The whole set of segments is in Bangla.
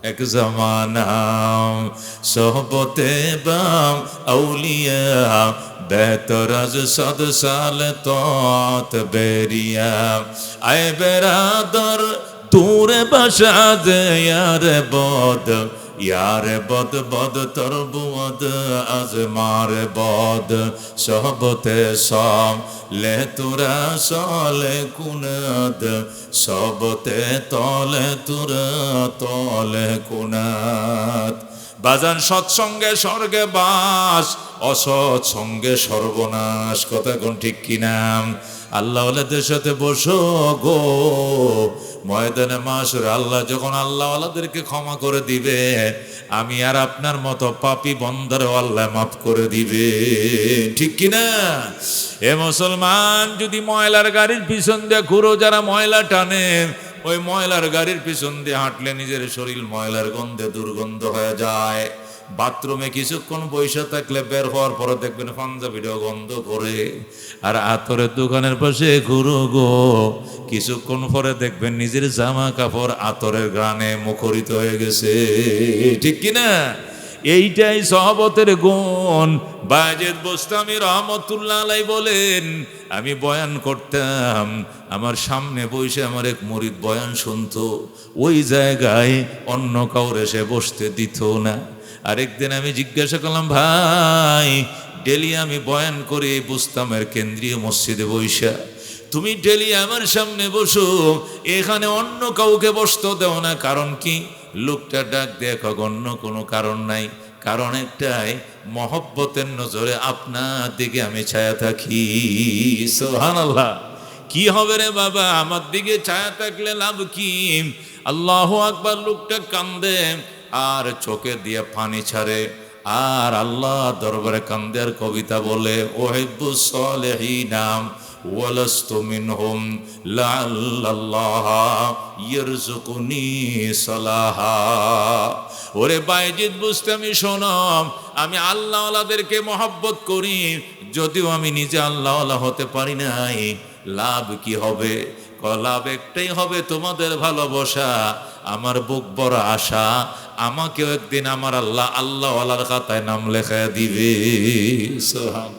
এক জমানা সোহবতে বাম আউলিয়া বেতরাজ সদ সাল তত বেরিয়া আয় বেরাদর দূরে বাসা দে ইয়ার বদ বদ তর বুয়দ আজ মার বদ সহবতে সম লে তুরা সলে কুনদ সবতে তলে তুরা তলে কুনাদ বাজান সৎসঙ্গে স্বর্গে বাস অসৎ সঙ্গে সর্বনাশ কথা কোন ঠিক কিনা আল্লাহ ওয়ালাদের সাথে বসো গো ময়দানে মাশরে আল্লাহ যখন আল্লাহ ওয়ালাদেরকে ক্ষমা করে দিবে আমি আর আপনার মতো পাপী বন্দারও আল্লাহ মাফ করে দিবে ঠিক কিনা এ মুসলমান যদি ময়লার গাড়ির পিছন দিয়ে ঘুরো যারা ময়লা টানে ওই ময়লার গাড়ির পিছন দিয়ে হাঁটলে নিজের শরীর ময়লার গন্ধে দুর্গন্ধ হয়ে যায় বাথরুমে কিছুক্ষণ বসে থাকলে বের হওয়ার পরে দেখবেন পাঞ্জাবিটাও গন্ধ করে আর আতরের দোকানের পাশে ঘুরো গো কিছুক্ষণ পরে দেখবেন নিজের জামা কাপড় আতরের গ্রানে মুখরিত হয়ে গেছে ঠিক কিনা এইটাই সহবতের গুণ বায়েজিদ বুস্তামি রহমতুল্লাহ আলাই বলেন আমি বয়ান করতাম আমার সামনে বসে আমার এক মুরিদ বয়ান শুনতো ওই জায়গায় অন্য কাউরে সে বসতে দিত না আরেকদিন আমি জিজ্ঞাসা করলাম ভাই ডেলি আমি বয়ান করে বুস্তামের কেন্দ্রীয় মসজিদে বৈশা তুমি ডেলি আমার সামনে বসো এখানে অন্য কাউকে বসতে দেও না কারণ কি লোকটা ডাক দেখো অন্য কোনো কারণ নাই কারণ একটাই মহব্বতের নজরে আপনার দিকে আমি ছায়া থাকি সুবহানাল্লাহ কি হবে রে বাবা আমার দিকে ছায়া থাকলে লাভ কি আল্লাহু আকবার লোকটা কান্দে আর চোখে দিয়ে পানি ছাড়ে আর আল্লাহ দরবারে কান্দে আর কবিতা বলে ওহিব্বুস সালিহিনা ওয়ালাস্তু মিনহুম লাআল্লাল্লাহ ইয়ারযুকুনি সালাহা ওরে বায়েজিদ বুস্তামি শোনো আমি আল্লাহওয়ালাদেরকে মহব্বত করি যদিও আমি নিজে আল্লাহওয়ালা হতে পারি নাই লাভ কি হবে লাভ একটাই হবে তোমাদের ভালোবাসা আমার বুক বড় আশা আমাকেও একদিন আমার আল্লাহ আল্লাহওয়ালার খাতায় নাম লেখা দিবে সুবহান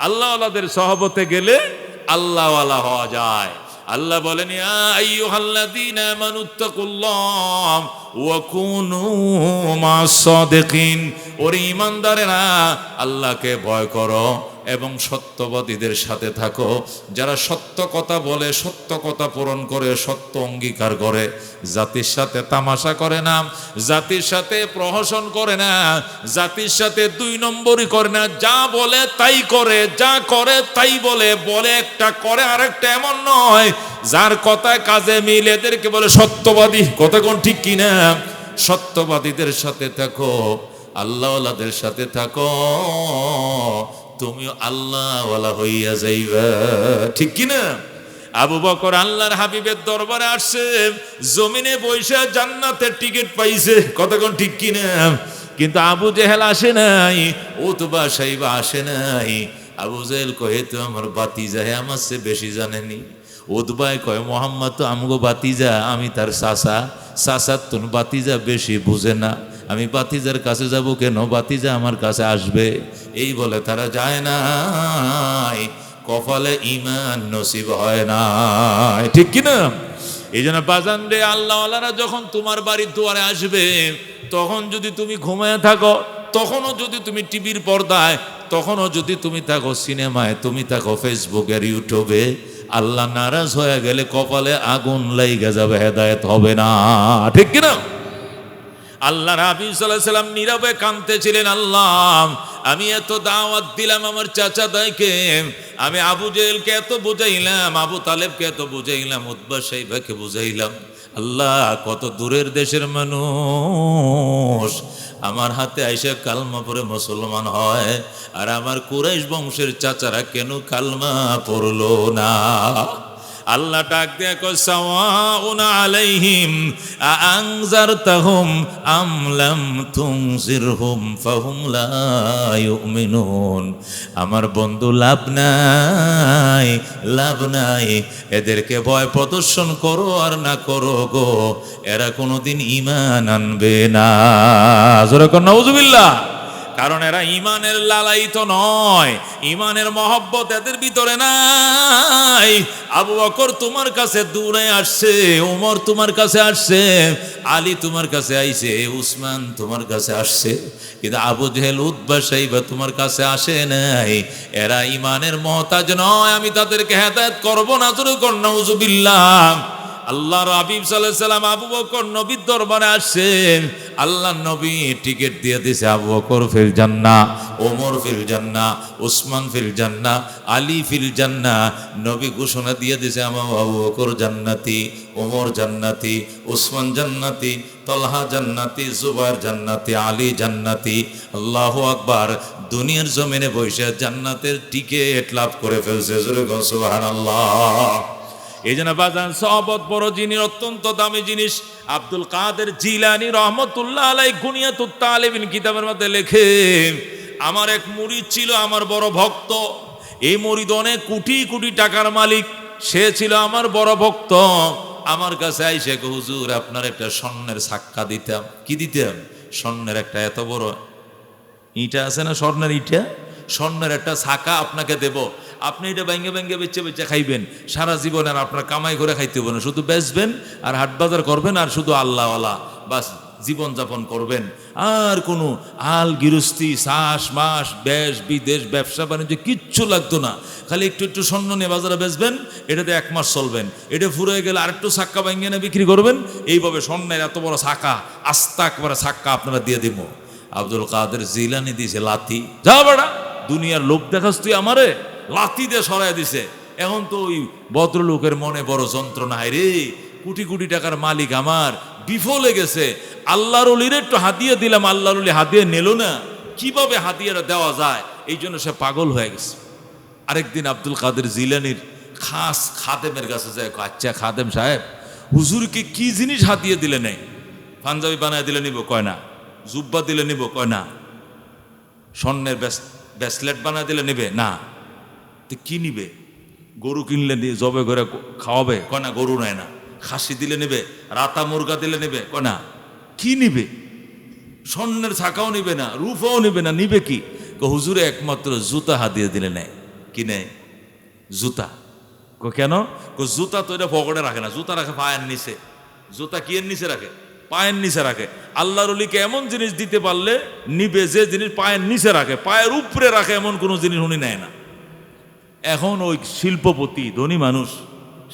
আল্লাহওয়ালাদের সহবতে গেলে আল্লাহওয়ালা হওয়া যায় আল্লাহ বলেন ইয়া আইয়ুহাল্লাযীনা আমানুত্তাকুল্লাহ ওয়া কুনু মা'আস সাদিকিন ওরে ঈমানদারেরা আল্লাহকে ভয় করো এবং সত্যবাদীদের সাথে থাকো যারা সত্য কথা বলে সত্য কথা পূরণ করে সত্য অঙ্গীকার করে জাতির সাথে তামাশা করে না জাতির সাথে প্রহসন করে না জাতির সাথে দুই নম্বরই করে না যা বলে তাই করে যা করে তাই বলে বলে একটা করে আরেকটা এমন নয় যার কথায় কাজে মিল এদেরকে বলে সত্যবাদী কথা কোন ঠিক কিনা সত্যবাদীদের সাথে থাকো আল্লাহওয়ালাদের সাথে থাকো তুমিও আল্লাহওয়ালা হইয়া যাইবা ঠিক কিনা আবু বকর আল্লাহর হাবিবের দরবারে আসছে জমিনে বৈশা জান্নাতের টিকিট পাইছে কতক্ষণ ঠিক কিনা কিন্তু আবু জেহেল আসে নাই উতবা সাইবা আসে নাই আবু জেহেল কহে তো আমার বাতিজা হে আমার চেয়ে বেশি জানেনি উতবায় কয় মোহাম্মদ তো আমগো বাতিজা আমি তার চাচার তুন বাতিজা বেশি বুঝে না আমি বাতিজার কাছে যাব কেন বাতিজা আমার কাছে আসবে এই বলে তারা যায় না কপালে ঈমান নসিব হয় না ঠিক কিনা এই জন্য বাজান রে আল্লাহওয়ালারা যখন তোমার বাড়ির দুয়ারে আসবে তখন যদি তুমি ঘুমায় থাকো তখনও যদি তুমি টিভির পর্দায় তখনও যদি তুমি থাকো সিনেমায় তুমি থাকো ফেসবুকের ইউটিউবে আল্লাহ নারাজ হয়ে গেলে কপালে আগুন লাইগা যাবে হেদায়েত হবে না ঠিক কিনা আল্লাহ রাবি সাল্লাল্লাহু আলাইহি সাল্লাম নীরবে কাঁদতেছিলেন আল্লাহ আমি এত দাওয়াত দিলাম আমার চাচা দাইকে আমি আবু জেহেলকে এত বুঝাইলাম আবু তালেবকে এত বুঝাইলাম উতবা সাইবাকে বুঝাইলাম আল্লাহ কত দূরের দেশের মানুষ আমার হাতে আইসা কালমা পড়ে মুসলমান হয় আর আমার কুরাইশ বংশের চাচারা কেন কালমা পড়লো না আল্লাহ ডাক দিয়ে কয় সাওয়াউন আলাইহিম আনজারতাহুম আম লাম তুনজিরহুম ফাহুম লা ইউমিনুন। আমার বন্ধু লাভ নাই, লাভ নাই, এদেরকে ভয় প্রদর্শন করো আর না করো গো, এরা কোনোদিন ঈমান আনবে না। জোরে কোন নাউজুবিল্লাহ। কারণ এরা ঈমানের লালায়িত নয়, ঈমানের মহব্বত এদের ভিতরে নাই। আবু বকর তোমার কাছে দূরে আসছে, ওমর তোমার কাছে আসছে, আলী তোমার কাছে আইছে, উসমান তোমার কাছে আসছে, কিন্তু আবু জেহেল উতবা সাইবা তোমার কাছে আসে নাই। এরা ঈমানের মহতাজ নয়, আমি তাদেরকে হেদায়েত করব না। জোরে কোন নাউজুবিল্লাহ। আল্লাহর হাবিব সাল্লাল্লাহু আলাইহি সাল্লাম আবু বকর নবীর দরবারে আসছেন, আল্লাহ নবী টিকিট দিয়ে দিয়েছে, আবু বকর ফিল জান্নাহ, ওমর ফিল জান্নাহ, উসমান ফিল জান্নাহ, আলী ফিল জান্নাহ। নবী ঘোষণা দিয়ে দিয়েছে, আমার আবু বকর জান্নাতি, ওমর জান্নাতি, উসমান জান্নাতি, তলহা জান্নাতি, জুবাইর জান্নাতি, আলী জান্নাতি। আল্লাহু আকবার। দুনিয়ার জমিনে বসে জান্নাতের টিকিট লাভ করে ফেলছে। জোরে বলো সুবহানাল্লাহ। এই জন্য বাজান সহবত বড় জিনিস, অত্যন্ত দামি জিনিস। আব্দুল কাদের জিলানী রহমতুল্লাহ আলাইহি গুনিয়াতুত তালিবিন কিতাবের মধ্যে লেখে, আমার এক মুরিদ ছিল, আমার বড় ভক্ত। এই মুরিদ অনেক কোটি কোটি টাকার মালিক, সে ছিল আমার বড় ভক্ত। আমার কাছে আইসে, হুজুর আপনার একটা স্বর্ণের সাক্কা দিতাম। কি দিতাম? স্বর্ণের একটা এত বড় ইটা আছে না, স্বর্ণের ইটা, স্বর্ণের একটা ছাকা আপনাকে দেব, আপনি এটা ব্যাঙ্গে ব্যাঙ্গে বেচে বেচে খাইবেন সারা জীবন, আর আপনার কামাই করে খাইতে হবে না, শুধু বেচবেন আর হাট বাজার করবেন আর শুধু আল্লাহওয়ালা বাস জীবনযাপন করবেন। আর কোনো আল গৃহস্থী চাষ মাস দেশ বিদেশ ব্যবসা বাণিজ্য কিচ্ছু লাগতো না, খালি একটু একটু স্বর্ণ নিয়ে বাজারে বেচবেন, এটাতে 1 মাস চলবেন, এটা ফুরিয়ে গেলে আরেকটু ছাক্কা ব্যাঙ্গে নিয়ে বিক্রি করবেন। এইভাবে স্বর্ণের এত বড় ছাকা, আস্তা একবারে ছাক্কা আপনারা দিয়ে দিব। আব্দুল কাদের জিলানী দিয়েছে লাথি, যা বেড়া দুনিয়ার লোভ দেখাস তুই আমারে, লাথি দিয়ে সরাই দিছে। এখন তো ওই ভদ্রলোকের মনে বড় যন্ত্রণা, হায় রে কোটি কোটি টাকার মালিক আমার বিফলে গেছে, আল্লাহর ওলির একটু হাতিয়ে দিলাম, আল্লাহর ওলি হাতিয়ে নিল না, কিভাবে হাতিয়েটা দেওয়া যায়, এই জন্য সে পাগল হয়ে গেছে। আরেকদিন আব্দুল কাদের জিলানীর খাস খাদেমের কাছে যায়, আচ্ছা খাদেম সাহেব, হুজুরকে কি জিনিস হাতিয়ে দিলে নেই? পাঞ্জাবি বানায় দিলে নিব? কয় না। জুব্বা দিলে নিব? কয় না। স্বর্ণের ব্রেসলেট বানায় দিলে নেবে? না। তো কি নিবে? গরু কিনলে জবে করে খাওয়াবে? কয় না, গরু নেয় না। খাসি দিলে নেবে? রাতা মুরগা দিলে নেবে? কয় না। কি নিবে? স্বর্ণের ছাকাও নিবে না, রূপাও নিবে না, নিবে কি? হুজুরে একমাত্র জুতা হাতিয়ে দিলে নেয়। কি নেয়? জুতা। কেন? জুতা তো এটা পকেটে রাখে না, জুতা রাখে পায়ের নিচে। জুতা কি এর নিচে রাখে? পায়ের নিচে রাখে। আল্লাহর ওলিকে এমন জিনিস দিতে পারলে নিবে যে জিনিস পায়ের নিচে রাখে, পায়ের উপরে রাখে এমন কোনো জিনিস উনি নেয় না। এখন ওই শিল্পপতি ধনী মানুষ,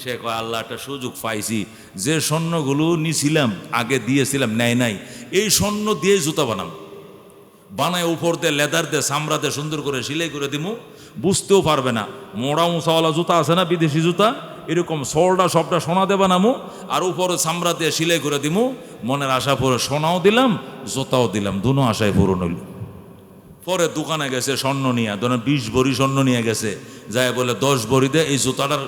সে কয় আল্লাহ একটা সুযোগ পাইছি, যে স্বর্ণগুলো নিছিলাম আগে দিয়েছিলাম নেয় নাই, এই স্বর্ণ দিয়ে জুতা বানায় উপর দিয়ে লেদার দিয়ে চামড়া দিয়ে সুন্দর করে সিলাই করে দিমু, বুঝতেও পারবে না। মোড়া মুসাওয়ালা জুতা আছে না বিদেশি জুতা, এরকম সোলটা সবটা সোনা দিয়ে বানামু আর উপরে চামড়া দিয়ে সিলাই করে দিমু। মনের আশা পরে সোনাও দিলাম, জুতাও দিলাম, দুনো আশায় পূরণ হইল। পরে দোকানে গেছে স্বর্ণ নিয়ে, ধরেন 20 ভরি স্বর্ণ নিয়ে গেছে, যায় বলে 10 ভরিতে এই জুতাটার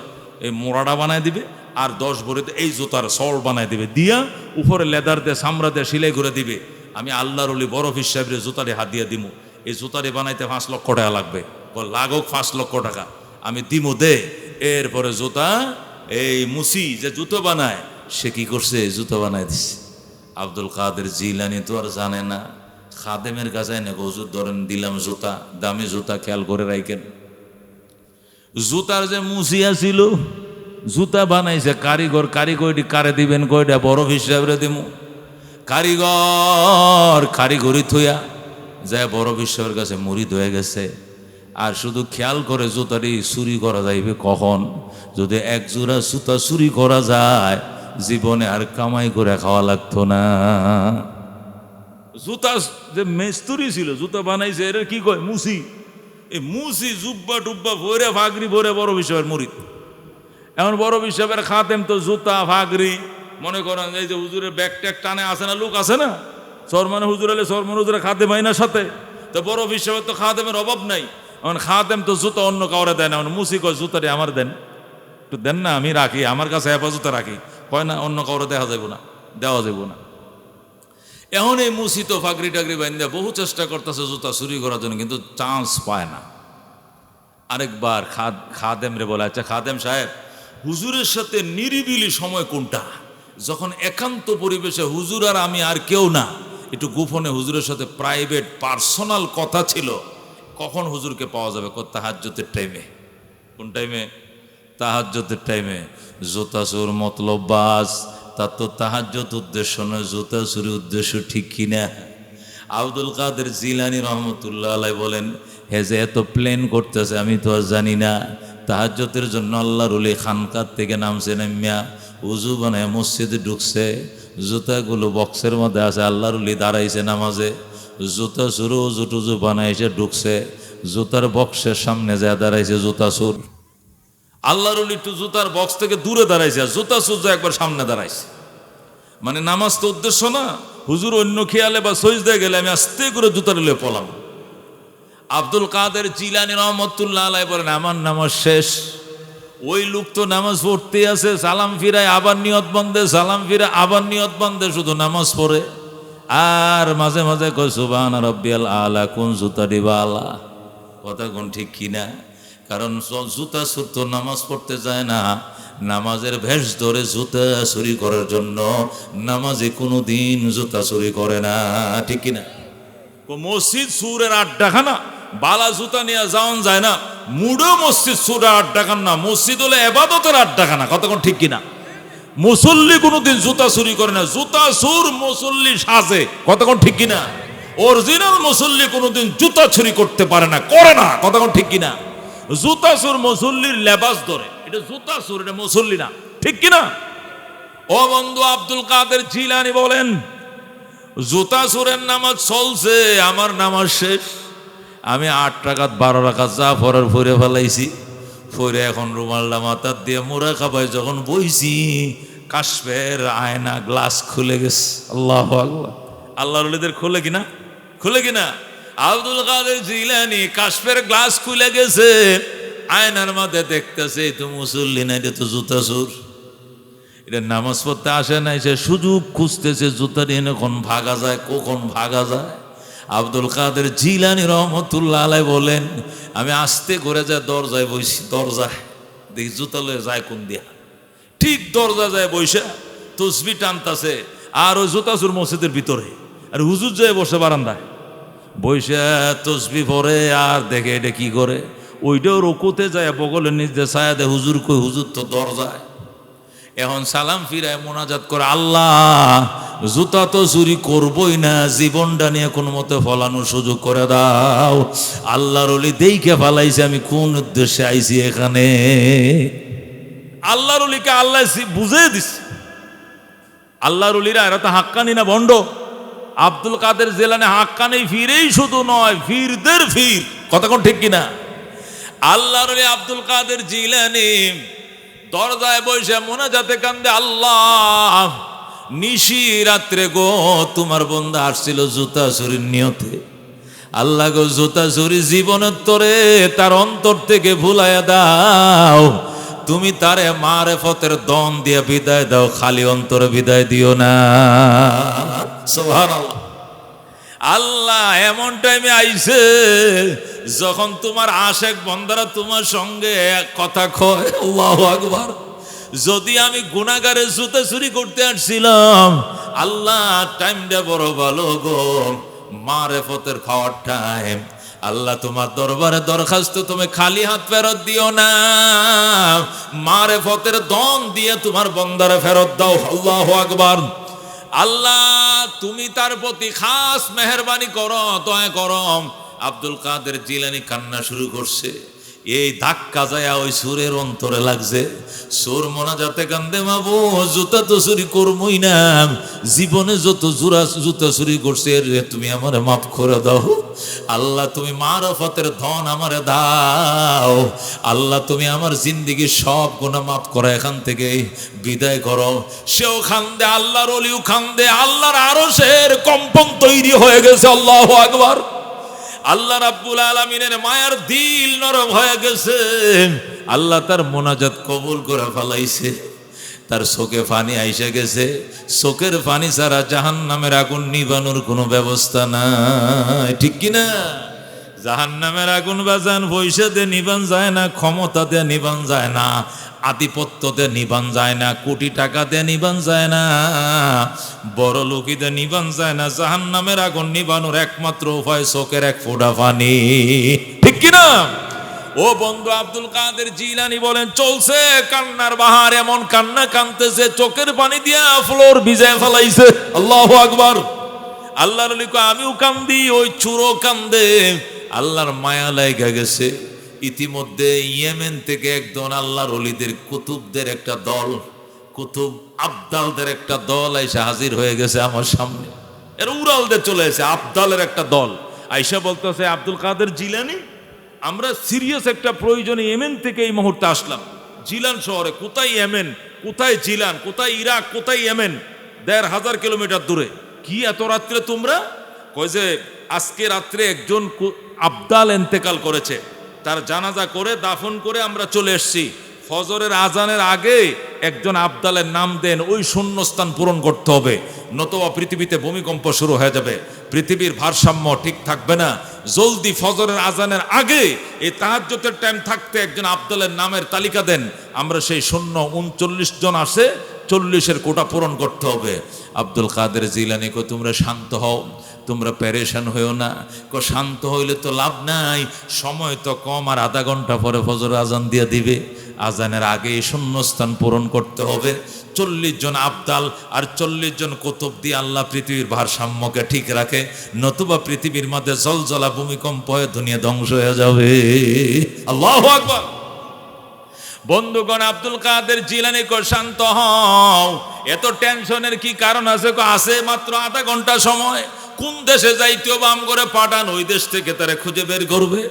এই মোড়াটা বানায় দিবে, আর 10 ভরিতে এই জুতার সল বানায় দিবে, দিয়া উপরে লেদার দিয়ে চামড়া দিয়ে সিলাই করে দিবে। আমি আল্লাহর ওলি বড় পীর সাহেবের জুতারে হাত দিয়ে দিমু, এই জুতারে বানাইতে 5 লক্ষ টাকা লাগবে। লাগুক 5 লক্ষ টাকা, আমি দিমু দে। এরপরে জুতা এই মুসি যে জুতো বানায়, সে কি করছে? জুতো বানায় দিছে। আব্দুল কাদের জিলানী তো আর জানে না, খাদেমের কাছে না, হুজুর ধরেন দিলাম জুতা, দামি জুতা, খেয়াল করে রাখেন। জুতার যে মুসিয়া ছিল, জুতা বানাইছে কারিগর, কারিগরটি কারে দিবেন? কয়টা বড় হিসাবে দিমু। কারিগর কারিগরি থইয়া যায় বড় বিশ্বের কাছে মুরিদ হয়ে গেছে। আর শুধু খেয়াল করে জুতাটি চুরি করা যাইবে কখন? যদি 1 জোড়া জুতা চুরি করা যায়, জীবনে আর কামাই করে খাওয়া লাগতো না। জুতা যে মেস্তুরি ছিল, জুতা বানাইছে, এর কি কয়? মুসি। এই মুসি জুব্বা টুব্বা ভরে ফাগরি ভরে বড় বিশ্বের মুরিদ। এমন বড় বিশ্বের খাতেম তো জুতা ফাগরি, মনে করেন এই যে হুজুরের ব্যাগ ট্যাগ টানে আসে না, লোক আছে না, সরমানে হুজুর এলে সরমান হুজুরে খাদেম হয় না সাথে, তো বড় বিশ্বের তো খাদেমের অভাব নাই। এখন খাদেম তো জুতা অন্য কাউরে দেয় না, মুসি কয় জুতাটি আমার দেন, একটু একটু দেন না, আমি রাখি, আমার কাছে হেফাজতে রাখি। কয় না অন্য কাউরে দেখা যাইব না, দেওয়া যাইব না। এখন এই মুসিত ফাকরি টাকরি বাইন্দা বহু চেষ্টা করতেছে জুতা চুরি করার জন্য, কিন্তু চান্স পায় না। আরেকবার খাদেম রে বলে, আচ্ছা খাদেম সাহেব, হুজুরের সাথে নিরিবিলি সময় কোনটা, যখন একান্ত পরিবেশে হুজুর আর আমি আর কেউ না, একটু গোপনে হুজুরের সাথে প্রাইভেট পার্সোনাল কথা ছিল, কখন হুজুরকে পাওয়া যাবে? তাহাজ্জুদের টাইমে। কোন টাইমে? তাহাজ্জুদের টাইমে। জুতা চোর মতলব বাস, তার তো তাহাজ্জুদ উদ্দেশ্য নয়, জুতা চুরি উদ্দেশ্য, ঠিক কিনা? আব্দুল কাদের জিলানী রহমতুল্লাহ আলাইহি বলেন, হে যে এত প্লেন করতেছে আমি তো আর জানি না। তাহাজ্জুদের জন্য আল্লাহর ওলি খানকার থেকে নামছে, নামিয়া উজু বানায় মসজিদে ঢুকছে, জুতাগুলো বক্সের মধ্যে আছে, আল্লাহর ওলি দাঁড়াইছে নামাজে, জুতা চোর উজু টুজু বানাইছে ঢুকছে, জুতার বক্সের সামনে যায় দাঁড়াইছে জুতা চোর। আল্লাহর ওলি একটু জুতার বক্স থেকে দূরে দাঁড়াইছে, জুতা চোর একবার সামনে দাঁড়াইছে। মানে নামাজ তো উদ্দেশ্য না, হুজুর অন্য খেয়ালে বা সজদায় গেলে আমি আস্তে করে জুতার লয়ে পলাম। আব্দুল কাদের জিলানী রহমতুল্লাহ আলাইহি বলেন, আমার নামাজ শেষ, ওই লোক তো নামাজ পড়তে আছে, সালাম ফিরায় আবার নিয়ত বন্ধে, সালাম ফিরে আবার নিয়ত বন্ধে, শুধু নামাজ পড়ে আর মাঝে মাঝে কয় সুবহান রাব্বিয়াল আলা, কোন জুতা দিবা আলা। কথা কোন ঠিক কিনা? কারণ জুতা চোর তো নামাজ পড়তে যায় না, নামাজের ভেষ ধরে জুতা চুরি করার জন্য নামাজে কোনো দিন জুতা চুরি করে না, ঠিক কিনা? মসজিদ সুরের আড্ডাখানা, বালা জুতা নিয়ে যাওয়ান যায় না, মুডো মসজিদ সুরের আড্ডাখানা না, মসজিদ হলে এবাদতের আড্ডাখানা। কতক্ষণ ঠিক কিনা? মুসল্লি কোনোদিন জুতা চুরি করে না, জুতা চোর মুসল্লি সাজে। কতক্ষণ ঠিক কিনা? অরিজিনাল মুসল্লি কোনোদিন জুতা চুরি করতে পারে না, করে না। কতক্ষণ ঠিক কিনা? জুতা চোর মুসল্লির লেবাস ধরে, এটা জুতা চোর, এটা মুসল্লি না, ঠিক কিনা? ও বন্ধু, আব্দুল কাদের জিলানী বলেন, জুতা চোরের নামাজ চলছে, আমার নামাজ শেষ, আমি 8 রাকাত 12 রাকাত যা পড়ার পড়ে ফেলাইছি, পড়ে এখন রুমালটা মাথার দিয়ে মোড়া খাবাই যখন বইছি, কাশফের আয়না গ্লাস খুলে গেছে। আল্লাহু আকবার। আল্লাহর ওলিদের খুলে কিনা? খুলে কিনা? আব্দুল কাদের জিলানী কাশফের গ্লাস খুলে গেছে, আয়নার মধ্যে দেখতেছে তো মুসল্লি না, এটা তো জুতা চোর, এটা নামাজ পড়তে আসে নাই, সে সুযোগ খুঁজতেছে জুতা নিয়ে কখন ভাগা যায়, কখন ভাগা যায়। আব্দুল কাদের জিলানী রহমতুল্লাহ আলাইহি বলেন, আমি আস্তে করে যায় দরজায় বইছি, দরজায় দেখি জুতা লয়ে যায় কোন দিয়া, ঠিক দরজা যায় বইসা তসবি টানতাছে, আর ওই জুতা চোর মসজিদের ভিতরে, আর হুজুর যায় বসে বারান্দায় বইসা তসবি পড়ে, আর দেখে এটা কি করে, ওইটাও রুকুতে যায় বগলের নিচে ছায়া দেয়, হুজুর কই, হুজুর তো দরজায়। এখন সালাম ফিরায় মোনাজাত করে, আল্লাহ জুতা তো চুরি করবই না, জীবনটা নিয়ে কোনো মতে ফলানোর সুযোগ করে দাও। আল্লাহর ওলি দেইকে ফালাইছে আমি কোন উদ্দেশ্যে আইছি এখানে। আল্লাহর ওলিকে আল্লাহ বুঝিয়ে দিচ্ছে। আল্লাহর ওলিরা এরা তো হাক্কানি না ভণ্ড। আব্দুল কাদের জিলানী হাক্কানি ফিরেই শুধু নয়, ফিরদের ফির। কতক্ষণ ঠিক কিনা? আল্লাহর ওলি আব্দুল কাদের জিলানী দরজায় বসে মোনাজাতে কান্দে, আল্লাহ নিশি রাত্রে গো তোমার বন্দা আসছিল জুতা চুরির নিয়তে, আল্লাহ গো জুতা চুরি জীবনের তরে তার অন্তর থেকে ভুলাইয়া দাও, তুমি তারে মারেফতের দন দিয়ে বিদায় দাও, খালি অন্তরে বিদায় দিও না। সুবহানাল্লাহ। আল্লাহ এমন টাইমে আইছে যখন তোমার আশেক বন্দারা তোমার সঙ্গে এক কথা কয়, আল্লাহু আকবার। যদি আমি গুনাহগারের জুতা চুরি করতে আসছিলাম, আল্লাহ টাইমটা বড় ভালো গো, মারেফতের পাওয়ার টাইম। আল্লাহ তোমার দরবারে দরখাস্ত, তুমি খালি হাত ফেরত দিও না, মারেফতের দন দিয়ে তোমার বন্দারে ফেরত দাও। আল্লাহু আকবার। আল্লাহ তুমি তার প্রতি খাস মেহেরবানি করো, দয়া করো। আব্দুল কাদের জিলানী কান্না শুরু করছে, এই ধাক্কা যায় ওই সুরের অন্তরে লাগছে। সুর মোনাজাতে কান্দে, মাবু জুতা তো চুরি করবই না, জীবনে যত জুতা চুরি করছে তুমি আমারে মাফ করে দাও। আল্লাহ তুমি মারফতের ধন আমারে দাও। আল্লাহ তুমি আমার জিন্দেগির সব গুনাহ মাফ করো, এখান থেকে বিদায় করো। সেও কান্দে, আল্লাহর ওলিও কান্দে, আল্লাহর আরশের কম্পন তৈরি হয়ে গেছে। আল্লাহু আকবার। আল্লাহ রাব্বুল আলামিনের মায়ার দিল নরম হয়ে গেছে। আল্লাহ তার মোনাজাত কবুল করে ফেলাইছে। তার চোখে পানি আইসা গেছে। চোখের পানি ছাড়া জাহান্নামের আগুন নিবানোর কোনো ব্যবস্থা নাই, ঠিক কিনা? জাহান্নামের আগুন বাজান পয়সা দিয়ে নিবান যায় না, ক্ষমতা দিয়ে নিবান যায় না, আধিপত্য দিয়ে নিবান যায় না, কোটি টাকা দিয়ে নিবান যায় না, বড় লোকই দিয়ে নিবান যায় না। জাহান্নামের আগুন নিবানোর একমাত্র উপায় চোখের এক ফোঁটা পানি, ঠিক কিনা? ও বন্ধু, আব্দুল কাদের জিলানী বলেন, চলছে কান্নার বাহার, এমন কান্না কানতেছে চোখের পানি দিয়া ফ্লোর ভিজায় ফেলাইছে। আল্লাহু আকবার। আল্লাহর ওলি কয়, আমিও কান্দি, ওই চুরো কান্দে। আল্লাহর মায়া লাগা গেছে। ইতিমধ্যে ইয়েমেন থেকে একজন আল্লাহর ওলিদের কুতুবদের একটা দল, কুতুব আবদালদের একটা দল আইসা হাজির হয়ে গেছে আমার সামনে। এর উড়ালদের চলে এসে আবদালের একটা দল আইসা বলতেছে, আব্দুল কাদের জিলানী, আমরা সিরিয়াস একটা প্রয়োজনে ইয়েমেন থেকে এই মুহূর্তে আসলাম। জিলান শহরে, কোথায় ইয়েমেন, কোথায় জিলান, কোথায় ইরাক, কোথায় ইয়েমেন, ১,৫০০ কিলোমিটার দূরে। কি এত রাত্রে তোমরা? কয় যে আজকে রাত্রে একজন আবদাল ইন্তেকাল করেছে, তার জানাজা করে দাফন করে আমরা চলে এসেছি। ফজরের আজানের আগে একজন আবদালের নাম দেন, ওই শূন্যস্থান পূরণ করতে হবে, নতুবা পৃথিবীতে ভূমিকম্প শুরু হয়ে যাবে, পৃথিবীর ভারসাম্য ঠিক থাকবে না। জলদি ফজরের আজানের আগে এই তাহাজ্জুদের টাইম থাকতে একজন আবদালের নামের তালিকা দেন। আমরা সেই শূন্য ৩৯ জন আসে, ৪০-এর কোটা পূরণ করতে হবে। আব্দুল কাদের জিলানী কো, তোমরা শান্ত হও, তোমরা প্যারেশান হইও না। শান্ত হইলে তো লাভ নাই, সময় তো কম, আর আধা ঘন্টা পরে ফজর আজান দিয়ে দিবে। আজানের আগে শূন্যস্থান পূরণ করতে হবে। ৪০ জন আবদাল আর ৪০ জন কুতুব দিয়ে আল্লাহ পৃথিবীর ভারসাম্যকে ঠিক রাখে, নতুবা পৃথিবীর মধ্যে জলজলা ভূমিকম্প হয়ে দুনিয়া ধ্বংস হয়ে যাবে। আল্লাহু আকবার। বন্ধুগণ, আব্দুল কাদের জিলানী কো, শান্ত হও, এত টেনশনের কি কারণ আছে? আছে মাত্র আধা ঘন্টা সময়। কোন দেশে যাইতে হবে আম করে পাঠান, ওই দেশ থেকে তারা খুঁজে বের করবে।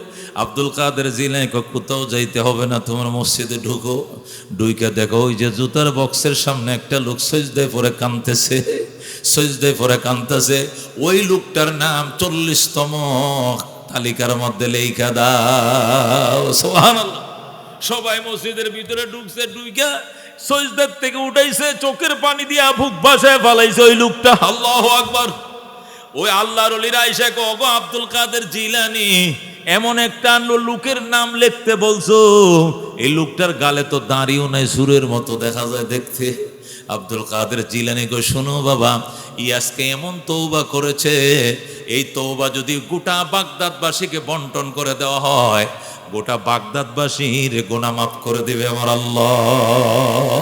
আব্দুল কাদের জিলানী কো, কোথাও যাইতে হবে না, তোমার মসজিদে ঢুকো, ঢুইকা দেখো ওই যে জুতার বক্সের সামনে একটা লোক সিজদায় পড়ে কাঁদতেছে, সিজদায় পড়ে কাঁদতেছে। ওই লোকটার নাম ৪০তম তালিকার মধ্যে লেখা দাও। সুবহানাল্লাহ। সবাই মসজিদের ভিতরে ঢুকছে, ঢুইকা সিজদার থেকে উঠাইছে, চোখের পানি দিয়া বুক ভাসায় ফেলাইছে ওই লোকটা। আল্লাহু আকবার। ওই আল্লাহর ওলিরা আইসা কো, গো আব্দুল কাদের জিলানী, এমন একটা লোকের নাম লিখতে বলছো, এই লোকটার গালে তো দাঁড়িয়েও নাই, সুরের মতো দেখা যায় দেখতে। আব্দুল কাদের জিলানী কো, শোনো বাবা, আজকে এমন তওবা করেছে, এই তওবা যদি গোটা বাগদাদবাসীকে বন্টন করে দেওয়া হয়, গোটা বাগদাদবাসীর গুনাহ মাফ করে দিবে আমার আল্লাহ।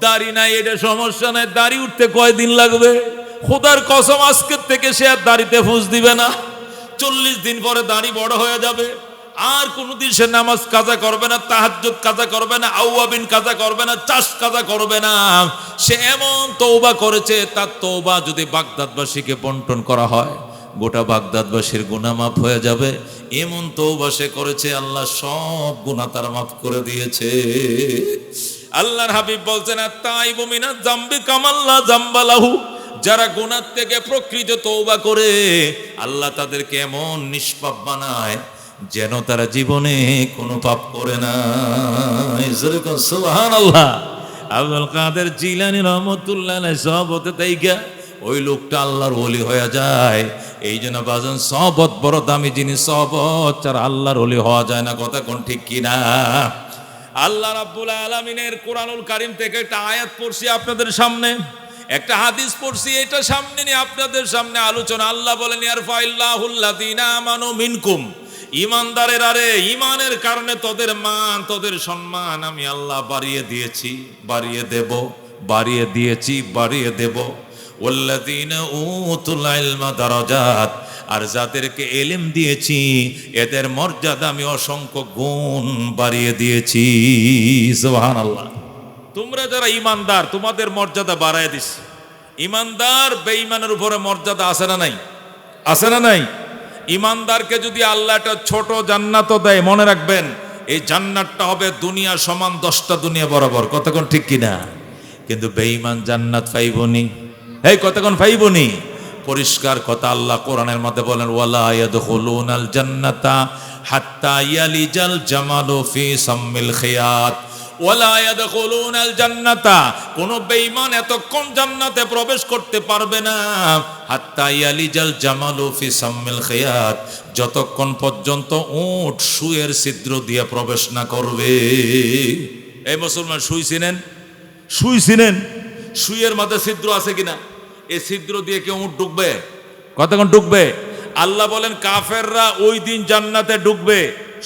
দাড়ি নাই এটা সমস্যা নাই, দাড়ি উঠতে কয়দিন লাগবে? খোদার কসম, আজকের থেকে সে আর দাড়িতে ফুঁস দিবে না। ৪০ দিন পরে দাড়ি বড় হয়ে যাবে। আর কোনোদিন সে নামাজ কাজা করবে না, তাহাজ্জুদ কাজা করবে না, আউয়াবিন কাজা করবে না, চাষ কাজা করবে না। সে এমন তওবা করেছে, তার তওবা যদি বাগদাদবাসীকে বন্টন করা হয়, গোটা বাগদাদবাসীর গুনাহ মাফ হয়ে যাবে। এমন তওবা সে করেছে, আল্লাহ সব গুনাহ তার মাফ করে দিয়েছে। আল্লাহর হাবিব বলছেন, আত-তাইবু মিনাজ যামবি কামাল্লা যামবা লাহু। যারা গুনাহ থেকে প্রকৃত তওবা করে, আল্লাহ তাদেরকে এমন নিষ্পাপ বানায় যেন তারা জীবনে কোনো পাপ করে না। সুবহানাল্লাহ। আব্দুল কাদের জিলানী রহমাতুল্লাহ আলাইহি সহবতে তাইকা ওই লোকটা আল্লাহর ওলি হয়ে যায়। এই জন্য বাজান, সহবত বড় দামি জিনিস, সহবত ছাড়া আল্লাহর ওলি হওয়া যায় না। কথা কোন ঠিক কিনা? আল্লাহ রাব্বুল আলামিনের কোরআনুল কারীম থেকে একটা আয়াত পড়ছি আপনাদের সামনে, একটা হাদিস পড়ছি, এটা সামনে নিয়ে আপনাদের সামনে আলোচনা। আল্লাহ বলেন, ইয়ারফাইল্লাহুল্লাযীনা আমানু মিনকুম, ঈমানদারের, আরে ঈমানের কারণে তোদের মান, তোদের সম্মান আমি আল্লাহ বাড়িয়ে দিয়েছি, বাড়িয়ে দেব, বাড়িয়ে দিয়েছি, বাড়িয়ে দেব। ওয়াল্লাযীনা উতুল ইলমা দারাজাত, আর যাদেরকে ইলম দিয়েছি এদের মর্যাদা আমি অসংখ্য গুণ বাড়িয়ে দিয়েছি। সুবহানাল্লাহ। তোমরা যারা ঈমানদার, তোমাদের মর্যাদা বাড়ায় দিস। ঈমানদার বেঈমানের উপরে মর্যাদা আছে না নাই? আছে না নাই? ঈমানদারকে যদি আল্লাহ একটা ছোট জান্নাতও দেয়, মনে রাখবেন এই জান্নাতটা হবে দুনিয়া সমান 10টা দুনিয়া বরাবর। কতক্ষণ ঠিক কিনা? কিন্তু বেঈমান জান্নাত পাইবনি। এই কতক্ষণ পাইবনি? পরিষ্কার কথা আল্লাহ কোরআনের মধ্যে বলেন, ওয়ালা ইয়াদখুলুনাল জান্নাতা হাত্তা ইয়ালিজাল জামালু ফি সাম্মিল খিয়াত। ওয়ালা ইয়াদখুলুনাল জান্নাতা, কোন বেঈমান এতক্ষণ জান্নাতে প্রবেশ করতে পারবে না, হাত্তা ইয়ালিজাল জামালু ফি সাম্মিল খিয়াত, যতক্ষণ পর্যন্ত উট সুয়ের ছিদ্র দিয়ে প্রবেশ না করবে। এই মুসলমান সুই চিনেন? সুই চিনেন? সুইয়ের মধ্যে ছিদ্র আছে কিনা? এই ছিদ্র দিয়ে কেউ উট ঢুকবে? কতক্ষণ ঢুকবে? আল্লাহ বলেন কাফেররা ওই দিন জান্নাতে ঢুকবে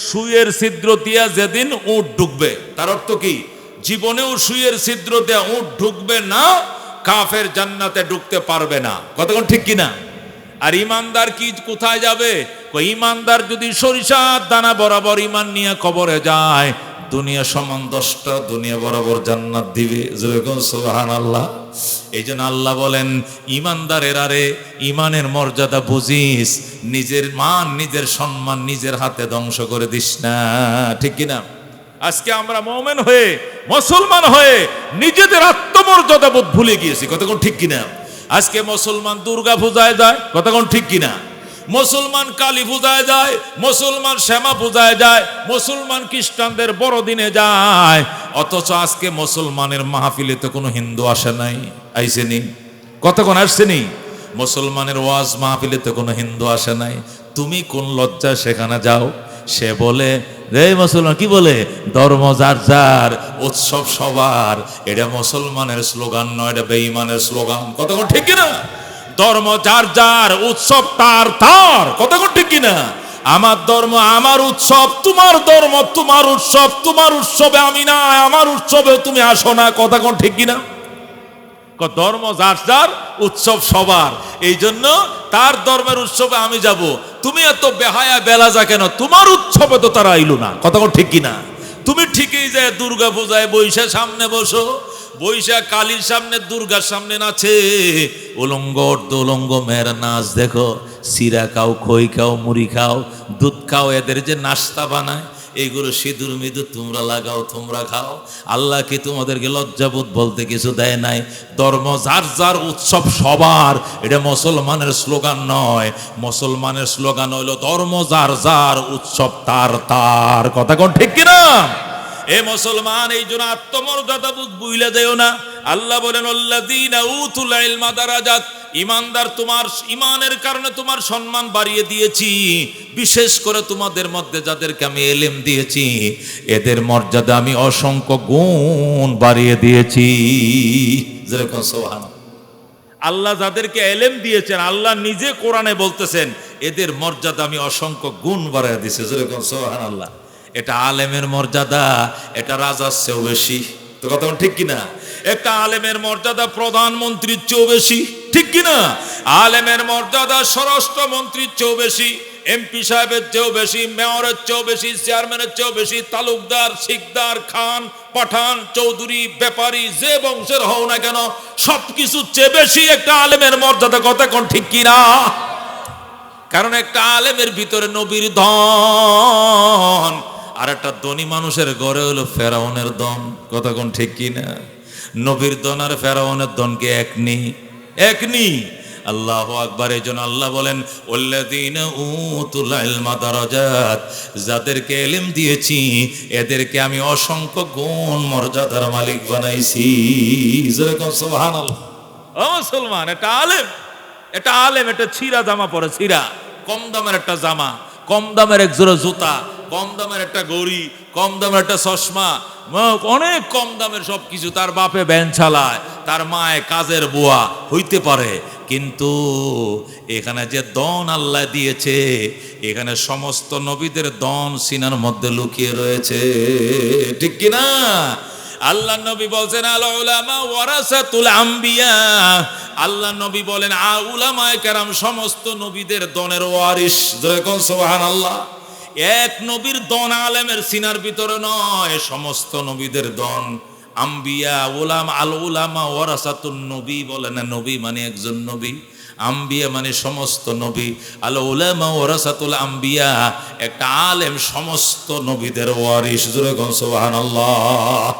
সুইয়ের ছিদ্র দিয়া যেদিন উট ঢুকবে। তার অর্থ কি? জীবনেও সুইয়ের ছিদ্র দিয়ে উট ঢুকবে না, কাফের জান্নাতে ঢুকতে পারবে না। কতক্ষণ ঠিক কিনা? আর ইমানদার কি কোথায় যাবে? ইমানদার যদি সরিষার দানা বরাবর ইমান নিয়ে কবরে যায়, দুনিয়া সমান 10টা দুনিয়া বরাবর জান্নাত দিবে। যেরকম সুবহানাল্লাহ। এই জন্য আল্লাহ বলেন ইমানদারের আরে ইমানের মর্যাদা বুঝিস, নিজের মান নিজের সম্মান নিজের হাতে ধ্বংস করে দিস না। ঠিক কিনা? আজকে আমরা মুমিন হয়ে মুসলমান হয়ে নিজেদের আত্মমর্যাদা বোধ ভুলে গিয়েছি। কতক্ষণ ঠিক কিনা? আজকে মুসলমান দুর্গা পূজায় যায়। কতক্ষণ ঠিক কিনা? মুসলমান কালী পূজায় যায়, মুসলমান শ্যামা পূজায় যায়, মুসলমান খ্রিস্টানদের বড়দিনে যায়। অথচ আজকে মুসলমানের মাহফিলে তো কোনো হিন্দু আসে নাই, আইসেনি। কতক্ষণ আসছেনি? মুসলমানের ওয়াজ মাহফিলে তো কোনো হিন্দু আসে নাই। তুমি কোন লজ্জা সেখানে যাও? সে বলে রে মুসলমান, কি বলে? ধর্ম যার যার, উৎসব সবার। এটা মুসলমানের স্লোগান নয়, এটা বেঈমানের স্লোগান। কতক্ষণ ঠিক কিনা? ধর্ম যার যার, উৎসব তার তার। কতক্ষণ ঠিক কিনা? আমার ধর্ম আমার উৎসব, তোমার ধর্ম তোমার উৎসব, তোমার উৎসবে আমি না, আমার উৎসবে তুমি আসো না। কতক্ষণ ঠিক কিনা? ধর্ম যার যার, উৎসব সবার। এই জন্য তার ধর্মের উৎসবে আমি যাব। তুমি এত বেহায়া বেলাজা কেন? তোমার উৎসবে তো তারা আইলো না। কতক্ষণ ঠিক কিনা? তুমি ঠিকই যায় দুর্গা পূজায় বৈশা সামনে বসো, বৈশা কালীর সামনে দুর্গার সামনে নাচে, উলঙ্গ অর্ধ উলঙ্গ মেয়ের নাচ দেখো। সিরা খাও, খই খাও, মুড়ি খাও, দুধ খাও, এদের যে নাস্তা বানায় এইগুলো সিঁদুর মিদুর তোমরা লাগাও, তোমরা খাও। আল্লাহ কি তোমাদেরকে লজ্জাবোধ বলতে কিছু দেয় নাই? ধর্ম যার যার, উৎসব সবার। এটা মুসলমানের স্লোগান নয়। মুসলমানের স্লোগান হইল ধর্ম যার যার, উৎসব তার তার। কথা কোন ঠিক কিনা? এ মুসলমান, এই জন্য আত্মমর্যাদা বুঝ বুইলা যাও না। আল্লাহ বলেন আল্লাযীনা উতুল ইলমা দারাজাত, ইমানদার তোমার ইমানের কারণে তোমার সম্মান বাড়িয়ে দিয়েছি। বিশেষ করে তোমাদের মধ্যে যাদেরকে আমি ইলম দিয়েছি, এদের মর্যাদা আমি অসংখ্য গুণ বাড়িয়ে দিয়েছি। যেরকম সুবহানাল্লাহ। আল্লাহ যাদেরকে ইলম দিয়েছেন, আল্লাহ নিজে কোরআনে বলতেছেন এদের মর্যাদা আমি অসংখ্য গুণ বাড়িয়ে দিয়েছি। যেরকম সুবহানাল্লাহ। এটা আলেমের মর্যাদা, এটা রাজার চেয়েও বেশি। তো কথা ঠিক কিনা? একটা আলেমের মর্যাদা প্রধানমন্ত্রীর চেয়েও বেশি। ঠিক কিনা? আলেমের মর্যাদা স্বরাষ্ট্রমন্ত্রীর চেয়েও বেশি, এমপি সাহেবের চেয়েও বেশি, মেয়রের চেয়েও বেশি, চেয়ারম্যানের চেয়েও বেশি, তালুকদার, শিকদার, খান, পাঠান, চৌধুরী, ব্যাপারী, যে বংশের হও না কেন, সবকিছুর চেয়ে বেশি একটা আলেমের মর্যাদা। কথা কোন ঠিক কিনা? কারণ একটা আলেমের ভিতরে নবীর ধন, আর একটা ধনী মানুষের ঘরে হলো ফেরাউনের ধন। কথা কোন ঠিক কিনা? নবীর ধন আর ফেরাউনের ধন কি একনি? একনি। আল্লাহু আকবার। এই জন্য আল্লাহ বলেন ওয়াল্লাযীনা উতুল ইলমা দারাজাত, যাদেরকে ইলম দিয়েছি এদেরকে আমি অসংখ্য গুণ মর্যাদার মালিক বানাইছি। যেরকম সুবহানাল্লাহ। ও মুসলমান, এটা আলেম, এটা আলেম, এটা ছিঁড়া জামা পরে, ছিঁড়া, কম দামের একটা জামা, কম দামের এক জোড়া জুতা, কম দামের একটা ঘড়ি, কম দামের একটা চশমা, অনেক কম দামের সব কিছু। তার বাপে ভ্যান চালায়, তার মায়ে কাজের বুয়া হইতে পারে, কিন্তু এখানে যে দন আল্লাহ দিয়েছে, এখানে সমস্ত নবীদের দন সিনার মধ্যে লুকিয়ে রয়েছে। ঠিক কিনা? আল্লাহ নবী বলছেন আল উলামা ওয়ারাসাতুল আম্বিয়া। আল্লাহ নবী বলেন উলামায়ে কেরাম সমস্ত নবীদের দনের ওয়ারিস। যেরকম সুবহানাল্লাহ। এক নবীর দন আলেমের সিনার ভিতরে নয়, সমস্ত নবীদের দন। আম্বিয়া, উলামা, আল উলামা ওয়ারাসাতুন নবী বলেন না, নবী মানে একজন নবী, আম্বিয়া মানে সমস্ত নবী। আল উলামা ওয়ারাসাতুল আম্বিয়া, একটা আলেম সমস্ত নবীদের ওয়ারিস। যেরকম সুবহানাল্লাহ।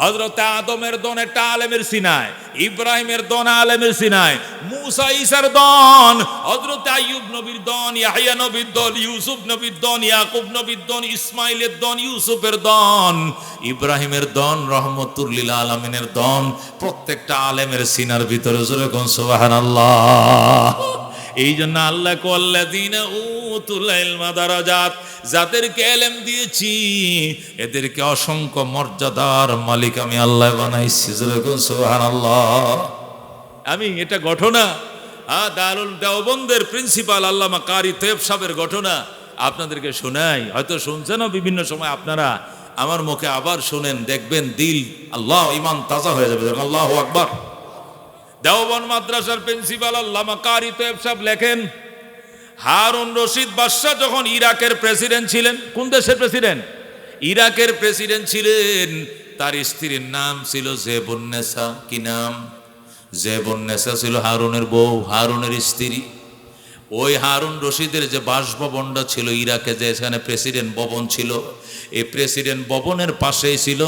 হযরত আদমের দন একটা আলেমের সিনায়, ইব্রাহিমের দন আলেমের সিনায়, মুসা ঈসার দন, হযরত আইয়ুব নবীর দন, ইয়াহইয়া নবীর দন, ইউসুফ নবীর দন, ইয়াকুব নবীর দন, ইসমাইলের দন, ইউসুফের দন, ইব্রাহিমের দন, রহমতুল লিল আলামিনের দন, প্রত্যেকটা আলেমের সিনার ভিতরে জোরে কোন সুবহানাল্লাহ। এই জন্য আল্লাহ কল্লাযীনা উতুল ইলমা দারাজাত, যাদেরকে ইলম দিয়েছি এদেরকে অসংখ্য মর্যাদার মালিক আমি আল্লাহ বানাইছি, সুবহানাল্লাহ। আমি এটা ঘটনা দারুল দেওবন্দের প্রিন্সিপাল আল্লামা কারি তৈয়ব সাহেবের ঘটনা আপনাদেরকে শোনাই, হয়তো শুনছেন বিভিন্ন সময় আপনারা, আমার মুখে আবার শোনেন, দেখবেন দিল আল্লাহ ইমান তাজা হয়ে যাবে। আল্লাহু আকবার। দেওবন্দ মাদ্রাসার প্রিন্সিপাল আল্লামা কারি তৈয়ব সাহেব লেখেন, হারুন রশিদ বাদশা যখন ইরাকের প্রেসিডেন্ট ছিলেন, কোন দেশের প্রেসিডেন্ট? ইরাকের প্রেসিডেন্ট ছিলেন। তার স্ত্রীর নাম ছিল জেবুন্নেসা। কি নাম? জেবুন্নেসা ছিল হারুনের বউ, হারুনের স্ত্রী। ওই হারুন রশিদের যে বাসভবনটা ছিল ইরাকে, যে এখানে প্রেসিডেন্ট ভবন ছিল, এই প্রেসিডেন্ট ভবনের পাশেই ছিল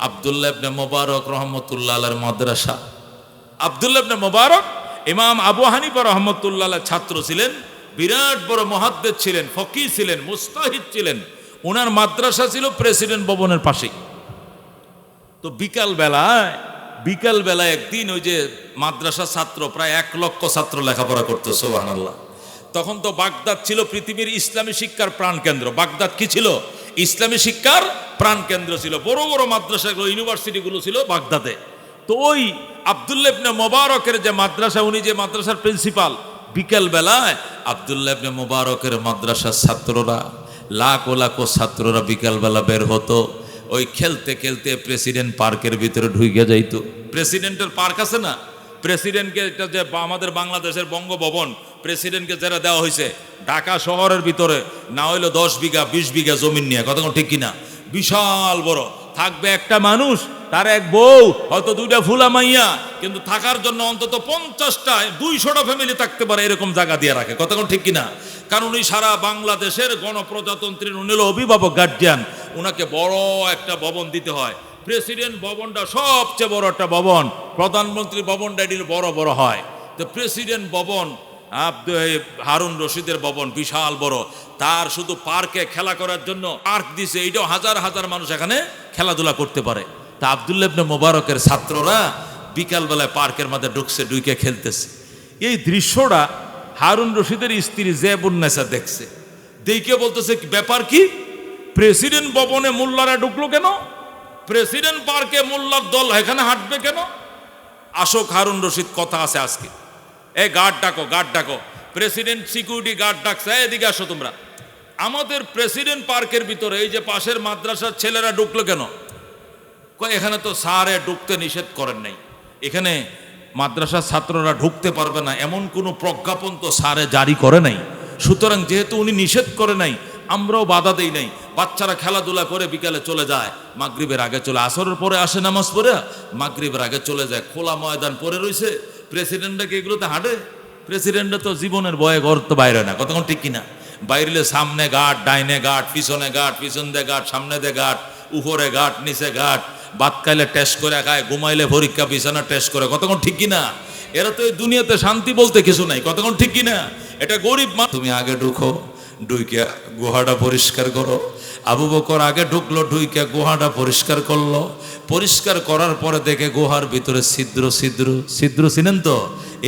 আব্দুল্লাহ ইবনে মুবারক রহমতুল্লাহ আলাইহির মাদ্রাসা। আব্দুল্লাহ ইবনে মুবারক ইমাম আবু হানিফা রহমতুল্লাহ আলাইহির ছাত্র ছিলেন, বিরাট বড় মুহাদ্দিস ছিলেন, ফকিহ ছিলেন, মুজতাহিদ ছিলেন। ওনার মাদ্রাসা ছিল প্রেসিডেন্ট ভবনের পাশেই। তো বিকাল বেলায় একদিন ওই যে মাদ্রাসা ছাত্র, প্রায় 1 লক্ষ ছাত্র লেখাপড়া করতো, সুবহানাল্লাহ। তখন তো বাগদাদ ছিল পৃথিবীর ইসলামী শিক্ষার প্রাণকেন্দ্র। বাগদাদ কি ছিল? ইসলামী শিক্ষার প্রাণকেন্দ্র ছিল। বড় বড় মাদ্রাসাগুলো, ইউনিভার্সিটিগুলো ছিল বাগদাদে। তো ওই আব্দুল্লাহ ইবনে মুবারকের যে মাদ্রাসা, উনি যে মাদ্রাসার প্রিন্সিপাল, বিকেল বেলায় আব্দুল্লাহ ইবনে মুবারকের মাদ্রাসার ছাত্ররা, লাখো লাখো ছাত্ররা বিকেল বেলা বের হতো। ওই খেলতে খেলতে প্রেসিডেন্ট পার্কের ভিতরে ঢুকে যাইতো। প্রেসিডেন্টের পার্ক আছে না, প্রেসিডেন্টকে যে আমাদের বাংলাদেশের বঙ্গভবন, প্রেসিডেন্টকে যারা দেওয়া হয়েছে ঢাকা শহরের ভিতরে, না হইলো 10 বিঘা 20 বিঘা জমিন নিয়ে, কথা ঠিক কিনা, বিশাল বড়। থাকবে একটা মানুষ, তার এক বউ, হয়তো 2টা ফুলা মাইয়া, কিন্তু থাকার জন্য অন্তত 50টা 200টা ফ্যামিলি থাকতে পারে, এরকম জায়গা দিয়ে রাখে, কথা ঠিক কিনা। কারণ উনি সারা বাংলাদেশের গণপ্রজাতন্ত্রীর, উনি হলো অভিভাবক, গার্জিয়ান। উনাকে বড় একটা ভবন দিতে হয়। প্রেসিডেন্ট ভবনটা সবচেয়ে বড় একটা ভবন, প্রধানমন্ত্রী ভবনটা এটি বড় বড় হয়। তো প্রেসিডেন্ট ভবন, হারুন রশিদের ভবন বিশাল বড়। তার শুধু পার্কে খেলা করার জন্য পার্ক দিছে, এইটাও হাজার হাজার মানুষ এখানে খেলাধুলা করতে পারে। তা আব্দুল্লাহ ইবনে মুবারকের ছাত্ররা বিকালবেলায় পার্কের মধ্যে ঢুকছে, ঢুকে খেলতেছে। এই দৃশ্যটা হারুন রশিদের স্ত্রী জেবুন্নেসা দেখছে। দেখে বলতেছে, ব্যাপার কি? প্রেসিডেন্ট ভবনে মোল্লারা ঢুকলো কেন? প্রেসিডেন্ট পার্কে মোল্লার দল এখানে হাঁটবে কেন? আসো, হারুন রশিদ কথা আছে আজকে। গার্ড ডাকো, গার্ড ডাকো। প্রেসিডেন্ট সিকিউরিটি গার্ড ডাকছে, এদিকে আসো তোমরা। আমাদের প্রেসিডেন্ট পার্কের ভিতরে এই যে পাশের মাদ্রাসার ছেলেরা ঢুকলো কেন? এখানে তো স্যারে ঢুকতে নিষেধ করেন নাই, এখানে মাদ্রাসার ছাত্ররা ঢুকতে পারবে না এমন কোনো প্রজ্ঞাপন তো স্যারে জারি করে নাই। সুতরাং যেহেতু উনি নিষেধ করে নাই, আমরাও বাধা দেই নাই। বাচ্চারা খেলাধুলা করে বিকালে চলে যায়, মাগরিবের আগে চলে, আসরের পরে আসে নামাজ পড়ে, মাগরিবের আগে চলে যায়। খোলা ময়দান পড়ে রয়েছে। প্রেসিডেন্টরা কি এগুলোতে হাঁটে? প্রেসিডেন্টরা তো জীবনের ভয়ে ঘর তো বাইরে না, কতক্ষণ ঠিক কিনা। বাইরে সামনে গার্ড, ডাইনে গার্ড, পিছনে গার্ড, পিছন দিয়ে গার্ড, সামনে দিয়ে গার্ড, উপরে গার্ড, নিচে গার্ড। ভাত খাইলে টেস্ট করে খায়, ঘুমাইলে পরীক্ষা, বিছানা টেস্ট করে, কতক্ষণ ঠিক কিনা। এরা তো এই দুনিয়াতে শান্তি বলতে কিছু নাই, কতক্ষণ ঠিক কিনা। এটা গরিব মানুষ। তুমি আগে ঢুকো, ঢুইকে গুহাটা পরিষ্কার করো। আবু বকর আগে ঢুকলো, ঢুইকে গুহাটা পরিষ্কার করলো। পরিষ্কার করার পরে দেখে গুহার ভিতরে ছিদ্র ছিদ্র ছিদ্র, ছিলেন তো,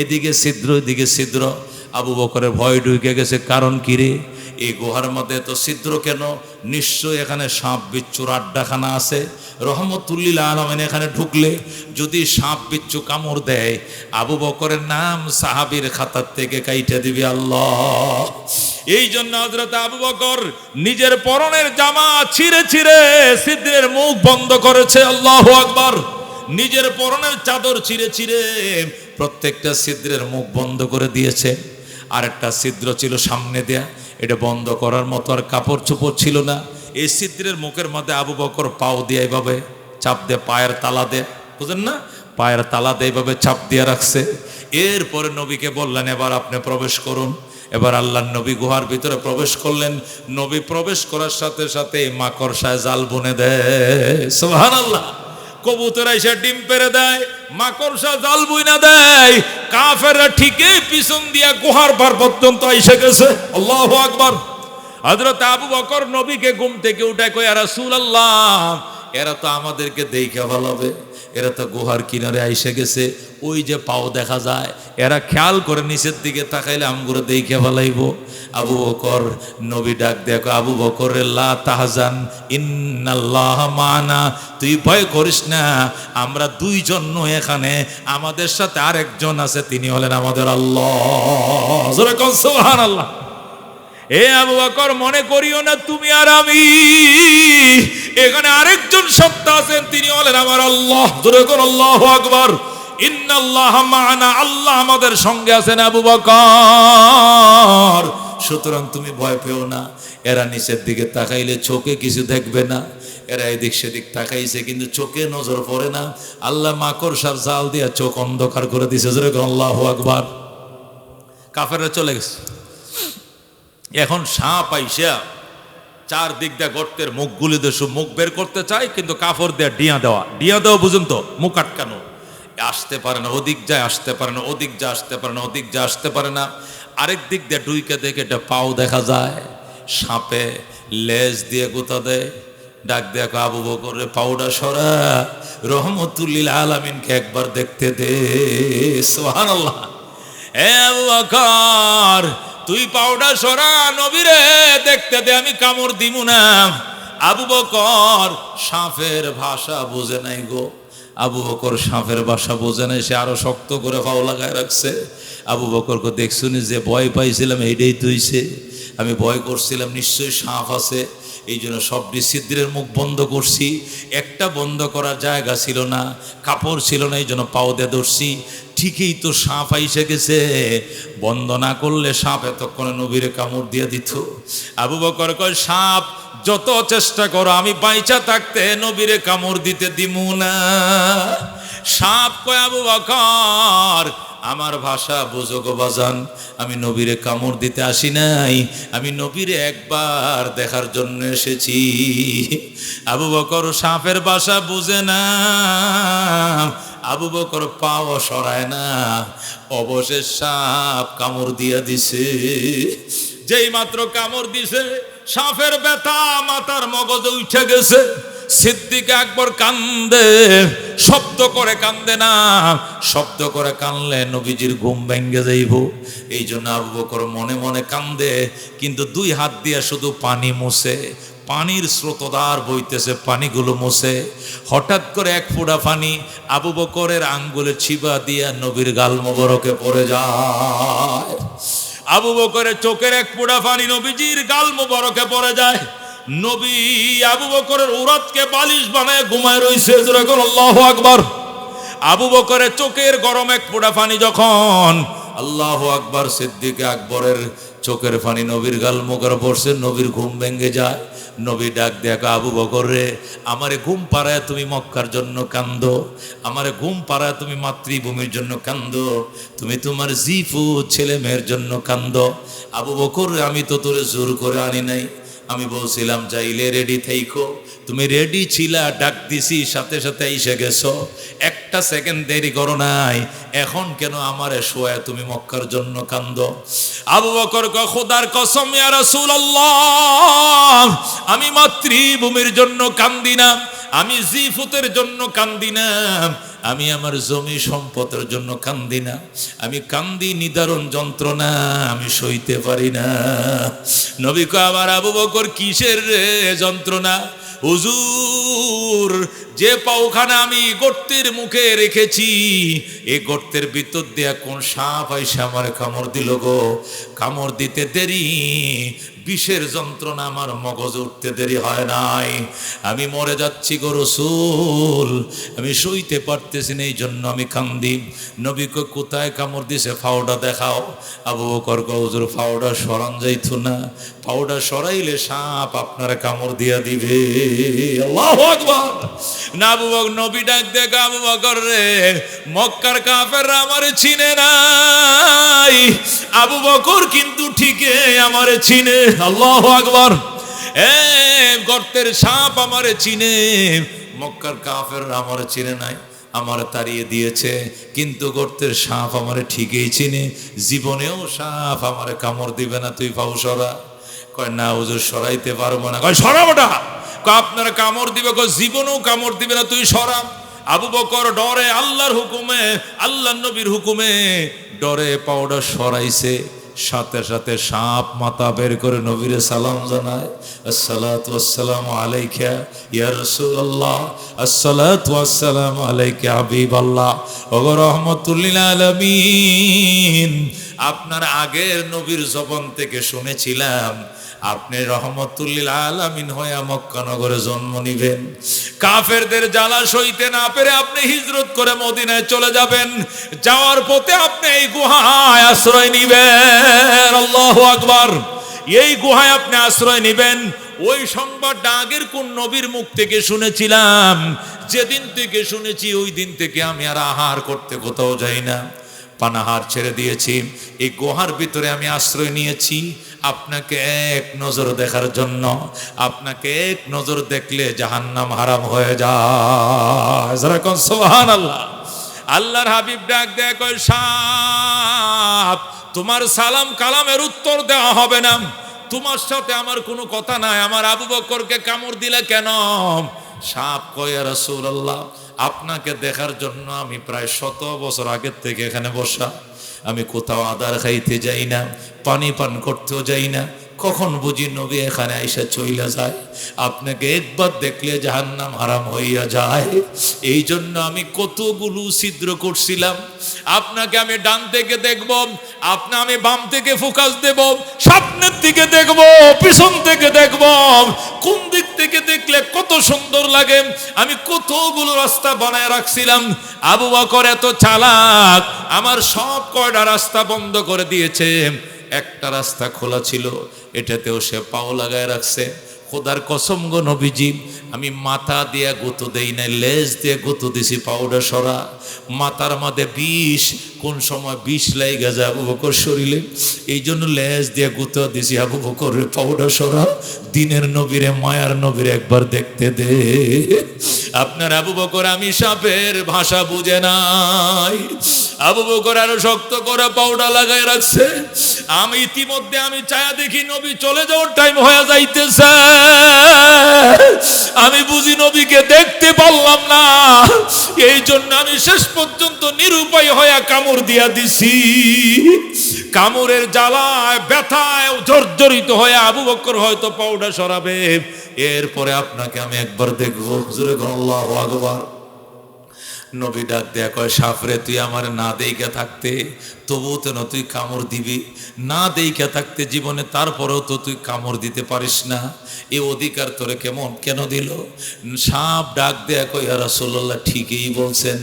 এদিকে ছিদ্র এদিকে ছিদ্র। আবু বকরের ভয় ঢুকে গেছে, কারণ কি রে, এই গুহার মধ্যে তো ছিদ্র কেন? নিশ্চয় এখানে সাপ বিচ্ছুর আড্ডাখানা আছে। রহমতুল্লিল আলামিন এখানে ঢুকলে যদি সাপ বিচ্ছু কামড় দেয়, আবু বকরের নাম সাহাবীর খাতার থেকে কাইটা দিবে আল্লাহ। এই জন্য হযরত আবু বকর নিজের পরনের জামা ছিঁড়ে ছিঁড়ে ছিদ্রের মুখ বন্ধ করেছে, আল্লাহু আকবার। নিজের পরনের চাদর ছিঁড়ে ছিঁড়ে প্রত্যেকটা ছিদ্রের মুখ বন্ধ করে দিয়েছে। আর একটা ছিদ্র ছিল সামনে দেয়া, এটা বন্ধ করার মতো আর কাপড় চোপড় ছিল না। এই ছিদ্রের মুখের মধ্যে আবু বকর পাও দিয়ে এইভাবে চাপ দিয়ে, পায়ের তালা দিয়ে, বুঝেন না, পায়ের তালা দিয়ে এইভাবে চাপ দিয়ে রাখছে। এরপরে নবীকে বললেন, এবার আপনি প্রবেশ করুন। এবার আল্লাহর নবী গুহার ভিতরে প্রবেশ করলেন। নবী প্রবেশ করার সাথে সাথে মাকড়সায় জাল বুনে দেয়, সুবহানাল্লাহ। কবুতর এসে ডিম পেড়ে দেয়, মাকড়সা জাল বুইনা দেয়, কাফেররা ঠিকই পিছন দিয়া গুহার পার পর্যন্ত এসে গেছে। আল্লাহু আকবার। হযরত আবু বকর নবীকে ঘুম থেকে উঠায় কয়, ইয়া রাসূলুল্লাহ, এরা তো আমাদেরকে দেখে ভালাবে, এরা তো গুহার কিনারে আইসে গেছে, ওই যে পাও দেখা যায়, এরা খেয়াল করে নিচের দিকে তাকাইলে আমগুলো দেখে ভালাইব। আবু বকর নবী ডাক দেখো, আবু বকর লা তাহজান ইন্নাল্লাহ মানা, তুই ভয় করিস না, আমরা দুইজন নই এখানে, আমাদের সাথে আরেকজন আছে, তিনি হলেন আমাদের আল্লাহ। জোরে কোন সুবহানাল্লাহ। এ আবু বকর, মনে করিও না তুমি আর আমি, এখানে আরেকজন সত্তা আছেন, তিনি হলেন আমার আল্লাহ। জোরে কোন আল্লাহু আকবার। ইন্নাল্লাহ মা'ানা, আল্লাহ আমাদের সঙ্গে আছেন আবু বকর, সুতরাং তুমি ভয় পেও না। এরা নিচের দিকে তাকাইলে চোখে কিছু দেখবে না, এরা এদিক সেদিক তাকাইছে কিন্তু চোখে নজর পড়ে না। আল্লাহ মাকড়সার জাল দিয়া চোখ অন্ধকার করে দিয়েছে। জোরে কোন আল্লাহু আকবার। কাফেররা চলে গেছে। এখন সাপ আইসা চারদিক দিয়ে গর্তের মুখগুলি দিয়ে মুখ বের করতে চায়, কিন্তু কাফর দেয়া ডিয়া দেওয়া বুঝুন তো, মুখ আটকানো, আসতে পারে না, ওদিক যায় আসতে পারে না, ওদিক যা আসতে পারে না, ওদিক যা আসতে পারে না। আরেক দিক দিয়ে ডুইকে দেখে একটা পাও দেখা যায়, সাপে লেজ দিয়ে গুতা দেয়। ডাক দেখো, আবু বকরের পাউডা সরা, রহমতুল্লিল আলামিনকে একবার দেখতে দে। সুবহানাল্লাহ। এ আবু বকর, তুই পাউডা সরা, নবীরে দেখতে দে, আমি কামড় দিমু না। আবু বকর সাপের ভাষা বোঝে নাই গো। আবু বকর সাপের ভাষা বোঝে নাই, সে আরো শক্ত করে পাও লাগায় রাখছে। আবু বকরকে দেখছুনি, যে ভয় পাইছিলাম এইটাই তুইছে, আমি ভয় করছিলাম নিশ্চয়ই সাপ আছে, এই জন্য সব ছিদ্রের মুখ বন্ধ করছি, একটা বন্ধ করার জায়গা ছিল না, কাপড় ছিল না, এই জন্য পাও দিয়ে ধরছি। ঠিকই তো সাপ আইসে গেছে, বন্ধ না করলে সাপ এতক্ষণে নবীরে কামড় দিয়ে দিত। আবু বকর কয়, সাপ যত চেষ্টা করো, আমি বাইচা থাকতে নবীরে কামড় দিতে দিমু না। সাপ কয়, আবু বকর আমার ভাষা বুঝো গো বাজান, আমি নবীরে কামড় দিতে আসি নাই, আমি নবীরে একবার দেখার জন্য এসেছি। আবু বকর সাপের ভাষা বুঝে না, আবু বকর পাও সরায় না, অবশেষ সাপ কামড় দিয়া দিছে। যেই মাত্র কামড় দিছে, সাপের ব্যথা মাথার মগজে উঠে গেছে। সিদ্দিক আকবর কান্দে, শব্দ করে কান্দে না, শব্দ করে কানলে নবীজির ঘুম ভেঙে যাইব। এই জন্য আবু বকর মনে মনে কান্দে, কিন্তু দুই হাত দিয়ে শুধু পানি মুছে, পানির স্রোতধার বইতেছে, পানিগুলো মুছে। হঠাৎ করে এক ফোঁটা পানি আবু বকরের আঙ্গুলে চিবা দিয়া নবীর গাল মোবারকে পড়ে যায়। আবু বকরের চোখের এক ফোঁটা পানি নবীজির গাল মোবারকে পড়ে যায়। নবী আবু বকরের উরাতকে বালিশ বানায় ঘুমায় রইছে। যখন আল্লাহু আকবার। আবু বকরের চোখের গরম এক ফোঁটা পানি যখন আল্লাহু আকবার, সিদ্দিক আকবরের চোখের পানি নবীর গাল মোবারকে পড়ছে, নবীর ঘুম ভেঙে যায়। নবী ডাক দেখো, আবু বকর রে, আমারে ঘুম পাড়ায় তুমি মক্কার জন্য কান্দো, আমারে ঘুম পাড়ায় তুমি মাতৃভূমির জন্য কান্দো, তুমি তোমার জিফু ছেলে মেয়ের জন্য কান্দো। আবু বকর, আমি তো তোরে জোর করে আনি নাই, আমি বলছিলাম যাইলে রেডি থাইকো, তুমি রেডি ছিলা, ডাক দিছি সাথে সাথে এসে গেছো, একটা সেকেন্ড দেরি করো নাই, এখন কেন আমারে শোয়া তুমি মক্কার জন্য কান্দো? আবু বকর কয়, খোদার কসম ইয়া রাসূলুল্লাহ, আমি মাতৃভূমির জন্য কান্দি না, আমি জিফুতের জন্য কান্দি না, আমি আমার জমি সম্পদের জন্য কান্দি না, আমি কান্দি নিদারুণ যন্ত্রণা, আমি সইতে পারি না। নবী কয়, আমার আবু বকর কিসের যন্ত্রণা? হুজুর, যে পাওখানা আমি গর্তের মুখে রেখেছি, এই গর্তের ভিতর দিয়ে কোন সাপ আইসা আমার কামড় দিল গো, কামড় দিতে দেরি, বিষের যন্ত্রণা আমার মগজে উঠতে দেরি হয় নাই, আমি মরে যাচ্ছি গো রাসূল, আমি সইতে পারতেছি না, এই জন্য আমি কান্দি। নবী কয়, কোথায় কামড় দিছে, ফাওটা দেখাও। আবু বকর কয়, হুজুর ফাওটা সরান যাইতো না, ফাওটা সরাইলে সাপ আপনার কামড় দিয়া দিবে। আল্লাহু আকবার। না আবু বকর, নবী ডাক দেখ, আবু বকর রে, মক্কার কাফেররা আমারে চিনে নাই, আবু বকর কিন্তু ঠিকই আমারে চিনে। আল্লাহু আকবার। গর্তের সাপ আমারে চিনে, মক্কার কাফেররা আমার চিনে নাই, আমার তাড়িয়ে দিয়েছে, কিন্তু গর্তের সাপ আমারে ঠিকই চিনে, জীবনেও সাপ আমারে কামড় দিবে না, তুই পাও সরা। কয় না হুজুর সরাইতে পারবো না। কয় সরাবোটা, আপনারা কামড় দিবে, কয় জীবনেও কামড় দিবে না, তুই সরা। আবু বকর ডরে, আল্লাহর হুকুমে, আল্লাহ নবীর হুকুমে ডরে পাউডা সরাইছে, সাথে সাথে সাপ মাথা বের করে নবীরে সালাম জানায়, আসসালাতু ওয়াসসালামু আলাইকা ইয়া রাসূলুল্লাহ, আসসালাতু ওয়াসসালামু আলাইকা হাবিবাল্লাহ, ওগো রাহমাতুল লিল আলামিন। আপনার আগের নবীর জবান থেকে শুনেছিলাম আপনি রহমতুল লিল আলামিন হয়ে মক্কা নগরে জন্ম নিবেন, কাফেরদের জ্বালা সইতে না পেরে আপনি হিজরত করে মদিনায় চলে যাবেন, যাওয়ার পথে আপনি এই গুহায় আশ্রয় নিবেন। আল্লাহু আকবার। এই গুহায় আপনি আশ্রয় নিবেন। ওই সংবাদটা আগের কোন নবীর মুখ থেকে শুনেছিলাম, যেদিন থেকে শুনেছি ওই দিন থেকে আমি আর আহার করতে কোথাও যাই না, পানাহার ছেড়ে দিয়েছি। এই গুহার ভিতরে আমি আশ্রয় নিয়েছি আপনাকে এক নজর দেখার জন্য। আপনাকে এক নজর দেখলে জাহান্নাম হারাম হয়ে যায়। সুবহানাল্লাহ। আল্লাহর হাবিব ডাক দেয়া কয়, সাপ তোমার সালাম কালামের উত্তর দেওয়া হবে না, তোমার সাথে আমার কোনো কথা নাই, আমার আবু বকরকে কামড় দিলে কেন? সাপ কয়, ইয়া রাসূলুল্লাহ, আপনাকে দেখার জন্য আমি প্রায় 100 বছর আগের থেকে এখানে বসা, আমি কোথাও আদার খাইতে যাই না, পানি পান করতেও যাই না, কখন বুঝি নবী এখানে আইসা চইলা যায়, আপনাকে একবার দেখলে জাহান্নাম হারাম হইয়া যায়। এই জন্য আমি কতগুলো ছিদ্র করছিলাম, আপনাকে আমি ডান থেকে দেখব, আমি বাম থেকে ফোকাস দেব, সামনের দিকে দেখব, পিছন থেকে দেখব, কোন দিক থেকে দেখলে কত সুন্দর লাগে, আমি কতগুলো রাস্তা বানায় রাখছিলাম। আবু বকর এত চালাক, আমার সব কয়টা রাস্তা বন্ধ করে দিয়েছে, একটা রাস্তা খোলা ছিল, এটাতেও সে পাও লাগায় রাখছে। খোদার কসম গো নবীজি, আমি মাথা দিয়া গুঁতো দেই নাই, লেজ দিয়ে গুঁতো দিছি পাউডা সরা। মাথার মধ্যে বিষ, কোন সময় বিষ লাইগা যায় আবু বকর শরীরে, এই জন্য লেজ দিয়ে গুঁতো দিছি আবু বকরের পাউডা সরা। দিনের নবীরে, মায়ার নবীরে একবার দেখতে দে। আপনার আবু বকর আমি সাপের ভাষা বুঝে নাই, আবু বকর আরো শক্ত করে পাউডা লাগাই রাখছে। আমি ইতিমধ্যে আমি চায়া দেখি নবী চলে যাওয়ার টাইম হয়ে যাইতেছে, আমি বুঝি নবীকে দেখতে পারলাম না, এই জন্য আমি শেষ পর্যন্ত নিরুপায় হয়ে কামড় দিয়া দিছি। কামড়ের জ্বালায় ব্যথায় জর্জরিত হয়ে আবু বকর হয়তো পাউডা সরাবে, এরপরে আপনাকে আমি একবার দেখবো। হুজুরে আল্লাহু আকবার। নবী ডাক দেয়া কয়, সাফরে তুই আমার না দেইখা থাকতে তবুও তো না তুই কামড় দিবি, না দেইখা থাকতে জীবনে তারপরেও তো তুই কামড় দিতে পারিস না, এ অধিকার তোরে কেন দিল? সাপ ডাক দেয়া কয়, ইয়া রাসূলুল্লাহ ঠিকই বলছেন,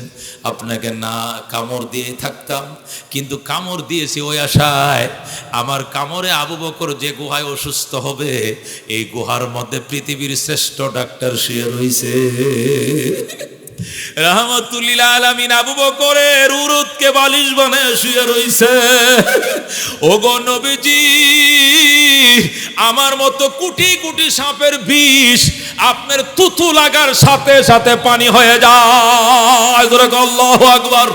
আপনাকে না কামড় দিয়ে থাকতাম, কিন্তু কামড় দিয়েছি ওই আশায়, আমার কামড়ে আবু বকর যে গুহায় অসুস্থ হবে, এই গুহার মধ্যে পৃথিবীর শ্রেষ্ঠ ডাক্তার শুয়ে রইছে। রাহমাতুল লিল আলামিন আবু বকরের উরুতকে বালিশ বানায় শুয়ে রইছে। ওগো নবীজি, আমার মতো কোটি কোটি সাপের বিষ আপনার থুথু লাগার সাথে সাথে পানি হয়ে যায়। আল্লাহু আকবার।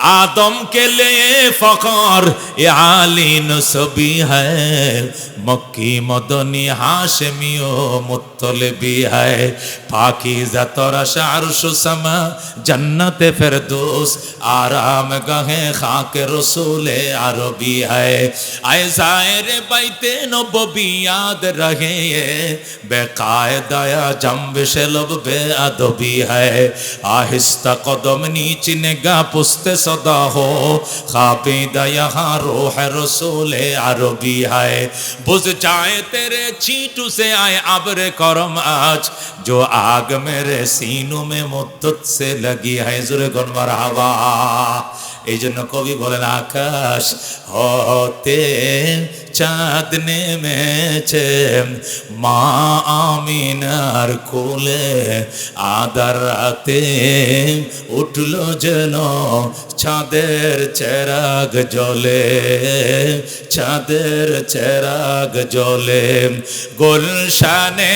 आदम के लिए फखर ये आली नसबी है, मक्की मदनी हाशमी ओ मुत्तलबी है, पाकीज़ा तोरश अर्श समा जन्नत फिरदौस आराम गहे खाक रसूल अरबी है, आए ज़ाहिर बैते नबवी याद रहे बेकायदा जंबिश लब बेअदबी है, आहिस्ता कदम नीच निगाह पुस्ते सदा हो खाबिदा यहाँ रूह रसूल अरबी है, बुझ जाए तेरे छींटू से आए अब्र करम आज, जो आग मेरे सीनों में मुद्दत से लगी है। ज़ुरे गुन मरहबा। এই জন্য কবি বলেন, আকাশ হতে চাঁদ নেমেছে মা আমিনার কোলে আধার রাতে উঠল যেন চাঁদের চেরাগ জ্বলে চাঁদের চেরাগ জ্বলে গুলশানে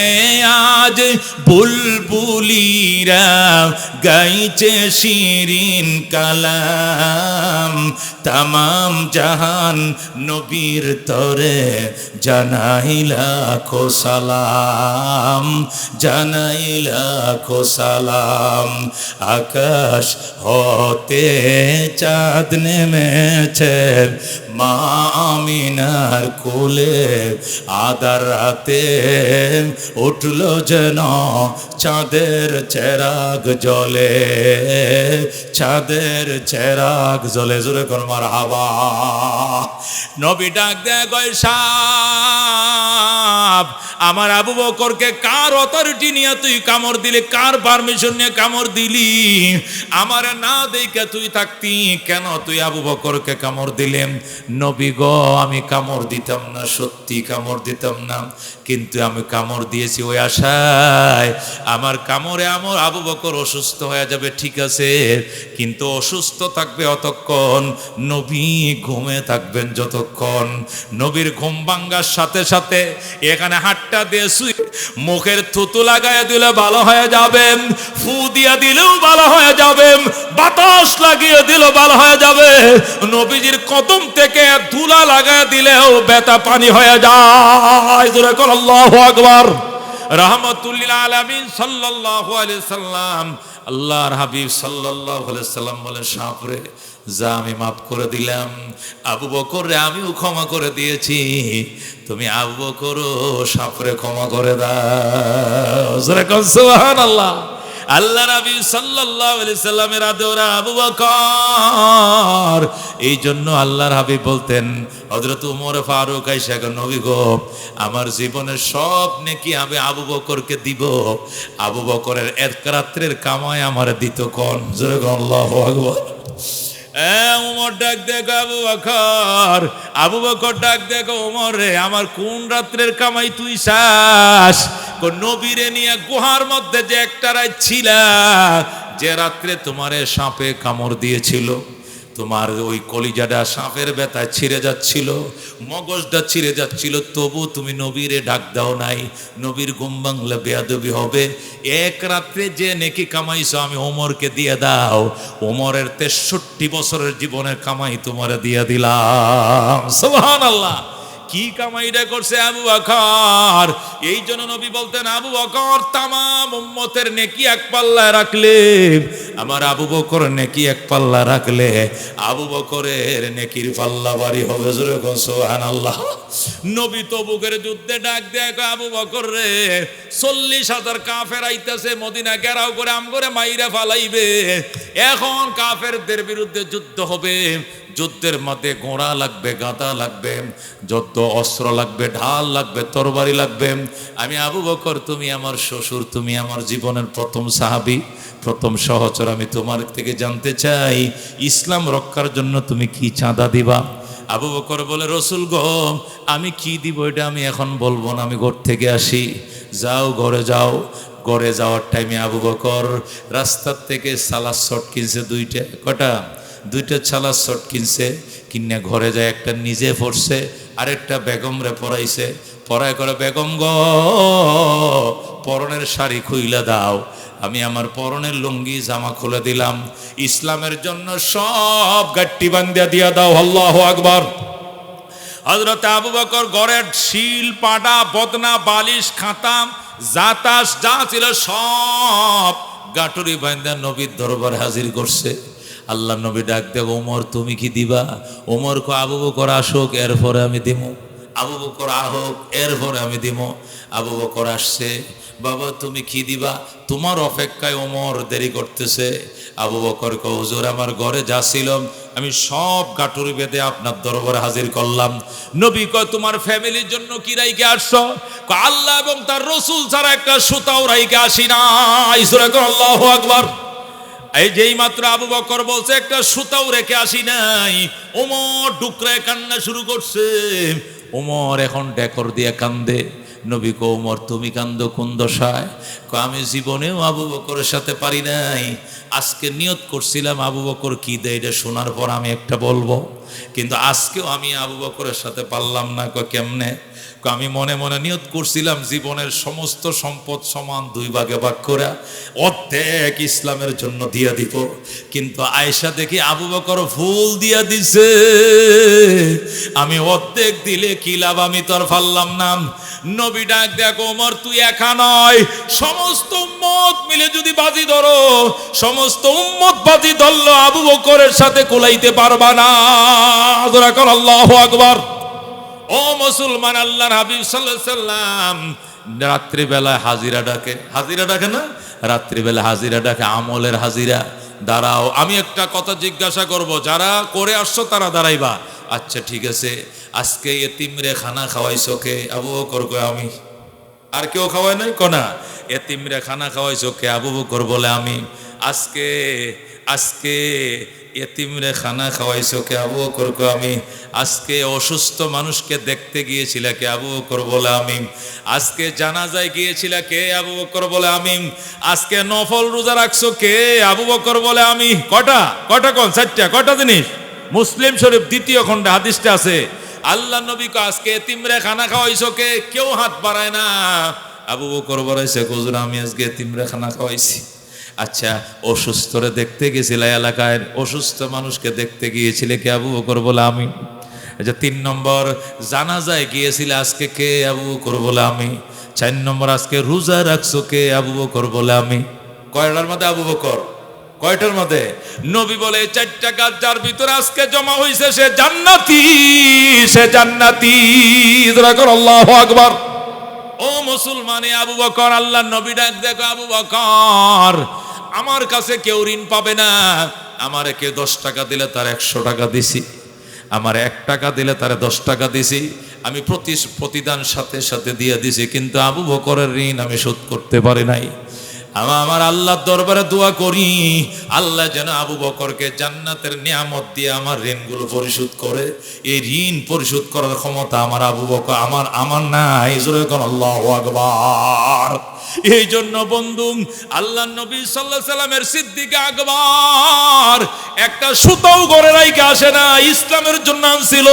আজ বুলবুলিরা গাইছে শিরিন কালাম তামাম জাহান নবীর তরে জানাই লাখো সালাম জানাই লাখো সালাম আকাশ হতে চাঁদ নেমেছে মা আমিনার কোলে আধার রাতে উঠল যেন চাঁদের চেরাগ জ্বলে চাঁদের চেরাগ জ্বলে জোরে কর মারহাবা নবী ডাক দেয় কয় সাপ আমার আবু বকরকে কার অথরিটি নিয়ে তুই কামড় দিলি কার পারমিশন নিয়ে কামড় দিলি আমার না দেখে তুই থাকতি কেন তুই আবু বকরকে কামড় দিলেন নবী গো আমি কামড় দিতাম না সত্যি কামড় দিতাম না কিন্তু আমি কামড় দিয়েছি ওই আশায় আমার কামড়ে আমার আবু বকর অসুস্থ হয়ে যাবে ঠিক আছে কিন্তু অসুস্থ থাকবে অতক্ষণ নবী ঘুমে থাকবেন যতক্ষণ নবীর ঘুম ভাঙ্গার সাথে সাথে এখানে হাতটা দিয়ে মুখের থুতু লাগায় দিলে ভালো হয়ে যাবে ফু দিয়া দিলেও ভালো হয়ে যাবে বাতাস লাগিয়ে দিলেও ভালো হয়ে যাবে নবীজির কদম থেকে ধুলা লাগায় দিলেও ব্যথা পানি হয়ে যায় জোরে কর আল্লাহু আকবার রাহমাতুল্লিল আলামিন সাল্লাল্লাহু আলাইহি সাল্লাম আল্লাহর হাবিব সাল্লাল্লাহু আলাইহি সাল্লাম বলেন সাপরে যা আমি মাফ করে দিলাম আবু বকর রে আমিও ক্ষমা করে দিয়েছি তুমি আবু বকরও সাপরে ক্ষমা করে দাও জোরে কর সুবহানাল্লাহ আল্লাহ নবী সাল্লাল্লাহু আলাইহি সাল্লামের আদর আবু বকর এই জন্য আল্লাহর হাবিব বলতেন হযরত ওমর ফারুক আয়েশা নবী গো আমার জীবনের সব নেকি আমি আবু বকরকে দিব আবু বকরের এক রাত্রের কামাই আমার দিত কোন জোরে আল্লাহু আকবার উমর ডাক দেখো আবু বকর ডাক দেখো ওমর রে আমার কোন রাত্রের কামাই তুই চাস নবীরে নিয়ে গুহার মধ্যে যে একটা রাত ছিলা যে রাত্রে তোমারে সাপে কামড় দিয়েছিল তোমার ওই কলিজাটা সাপের ব্যথায় ছিঁড়ে যাচ্ছিল মগজটা ছিঁড়ে যাচ্ছিল তবু তুমি নবীরে ডাক দাও নাই নবীর ঘুম ভাঙলে বেয়াদবি হবে এক রাত্রে যে নেকি কামাইছো আমি ওমরকে দিয়ে দাও ওমরের 63 বছরের জীবনের কামাই তোমারে দিয়ে দিলাম সুবহানাল্লাহ কি কামাইটা করছে আবু বকর এই জন্য নবী বলতেন আবু বকর তামাম উম্মতের নেকি এক পাল্লায় রাখলে আমার আবু বকর নেকি এক পাল্লা রাখলে আবু বকরের নেকির পাল্লা ভারী হবে জোরে সুবহানাল্লাহ নবী তবুকের যুদ্ধে ডাক দেয় আবু বকর রে 40,000 কাফের আইতাছে মদিনা ঘেরাও করে আম করে মাইরা ফালাইবে এখন কাফেরদের বিরুদ্ধে যুদ্ধ হবে যুদ্ধের মধ্যে ঘোড়া লাগবে গাদা লাগবে যত অস্ত্র লাগবে ঢাল লাগবে তরবারি লাগবে আমি আবু বকর তুমি আমার শ্বশুর তুমি আমার জীবনের প্রথম সাহাবী প্রথম সহচর আমি তোমার থেকে জানতে চাই ইসলাম রক্ষার জন্য তুমি কি চাঁদা দিবা আবু বকর বলে রসুল গো আমি কি দিব এটা আমি এখন বলবো না আমি ঘর থেকে আসি যাও ঘরে যাও ঘরে যাওয়ার টাইমে আবু বকর রাস্তার থেকে সালাদ শট কিনছে দুইটা ছালা শট কিনছে কিনে ঘরে যায় একটা নিজে পড়ছে আরেকটা বেগম রে পরাইছে পরায় করে বেগম গো পরনের শাড়ি খুইলা দাও আমি আমার পরনের লুঙ্গি জামা খুলে দিলাম ইসলামের জন্য সব গাট্টি বান্ধিয়া দিয়া দাও আল্লাহু আকবার হযরত আবু বকর ঘরের শিল পাটা বদনা বালিশ খাতা জাতাস যা ছিল সব গাটুরি বান্ধা নবীর দরবার হাজির করছে আল্লাহ নবী ডাক দেব ওমর তুমি কি দিবা ওমর কো আবু বকর আসুক এরপরে আমি দিব আবু বকর আহুক এরপরে আমি দিব আবু বকর আসছে বাবা তুমি কি দিবা তোমার অপেক্ষায় ওমর দেরি করতেছে আবু বকর কো হুজুর আমার ঘরে যা ছিল আমি সব গাটুরি বেঁধে আপনার দরবারে হাজির করলাম নবী কয় তোমার ফ্যামিলির জন্য কি রাইকে আসছো আল্লাহ এবং তার রাসূল ছাড়া একটা সুতাও রাইকে আসি না সূরা আল্লাহু আকবার এই যেই মাত্র আবু বকর বলছে একটা সুতাও রেখে আসি নাই ওমর ডুকরায় কান্না শুরু করছে ওমর এখন ডেকর দিয়ে কান্দে। নবী কো ওমর তুমি কান্দো কোন দশায়? আমি জীবনেও আবু বকরের সাথে পারি নাই, আজকে নিয়ত করছিলাম আবু বকর কি দেয় এটা শোনার পর আমি একটা বলবো, কিন্তু আজকেও আমি আবু বকরের সাথে পারলাম না। কেমনে? আমি মনে মনে নিয়ত করছিলাম জীবনের সমস্ত সম্পদ সমান 2 ভাগে ভাগ করে অর্ধেক ইসলামের জন্য দিয়ে দিব, কিন্তু আয়েশা দেখি আবু বকর ফুল দিয়া দিছে, আমি অর্ধেক দিলে কি লাভ, আমি তো আর পারলাম না। নবী ডাক দেখো ওমর তুই একা নয়, সমস্ত উম্মত মিলে যদি বাজি ধরো, সমস্ত উম্মত বাজি ধরলো আবু বকরের সাথে কোলাইতে পারবা না। যারা কর আল্লাহু আকবার। ও মুসলমান, আল্লাহর হাবিব সাল্লাল্লাহু আলাইহি সাল্লাম রাত্রিবেলায় হাজিরা ডাকে, হাজিরা ডাকে না, রাত্রিবেলা হাজিরা ডাকে, আমলের হাজিরা। দাঁড়াও, আমি একটা কথা জিজ্ঞাসা করব, যারা করে আসছো তারা দাঁড়াইবা। আচ্ছা ঠিক আছে, আজকে এতিমরে খানা খাওয়াইছো কে? আবু বকর কয় আমি। আর কেউ খাওয়ায় নাই? কোনা এতিমরে খানা খাওয়াইছো কে? আবু বকর বলে আমি। আজকে আজকে এতিমরে খানা খাওয়াইছো কে? আবু বকর কয় আমি। আজকে অসুস্থ মানুষকে দেখতে গিয়েছিল কে? আবু বকর বলে আমি। আজকে জানাজায় গিয়েছিল কে? আবু বকর বলে আমি। আজকে নফল রোজা রাখছো কে? আবু বকর বলে আমি। কটা কটা কোন? 4টা। কটা জিনিস? মুসলিম শরীফ 2য় খণ্ডে হাদিসটা আছে। আল্লাহ নবী কো আজকে এতিমরে খানা খাওয়াইছো কে? কেউ হাত বাড়ায় না। আবু বকর বলেছে হুজুর আমি আজকে এতিমরে খানা খাওয়াইছি। আচ্ছা, অসুস্থরে দেখতে গেছিলে, এলাকায় অসুস্থ মানুষকে দেখতে গিয়েছিলে কে? আবু বকর বলে আমি। আচ্ছা 3 নম্বর, জানাজায় গিয়েছিলে আজকে কে? আবু বকর বলে আমি। 4 নম্বর, আজকে রোজা রাখছো কে? আবু বকর বলে আমি। কয়টার মধ্যে আবু বকর? কয়টার মধ্যে? নবী বলে 4টা কাজ যার ভিতরে আজকে জমা হইছে সে জান্নাতি, সে জান্নাতি। যারা কর আল্লাহু আকবার। ও মুসলমানে, আবু বকর, আল্লাহ নবী ডাক দেখো আবু বকর, আমার কাছে কেউ ঋণ পাবে না। আমারে কেউ 10 টাকা দিলে তার 100 টাকা দিছি, আমার 1 টাকা দিলে তার 10 টাকা দিছি, আমি প্রতিদান সাথে সাথে দিয়ে দিছি, কিন্তু আবু বকরের ঋণ আমি শোধ করতে পারি নাই। আমার আল্লাহর দরবারে দোয়া করি, আল্লাহ যেন আবু বকরকে জান্নাতের নিয়ামত দিয়ে আমার ঋণগুলো পরিশোধ করে। এই ঋণ পরিশোধ করার ক্ষমতা আমার আবু বকর আমার নাই। জোরে কোন আল্লাহু আকবার। এই জন্য বন্ধু, আল্লাহ নবী সাল্লাল্লাহু আলাইহি সাল্লামের সিদ্দিক আকবর একটা সুতাও ঘরে রাইখা আসে না, ইসলামের জন্য আনছিল।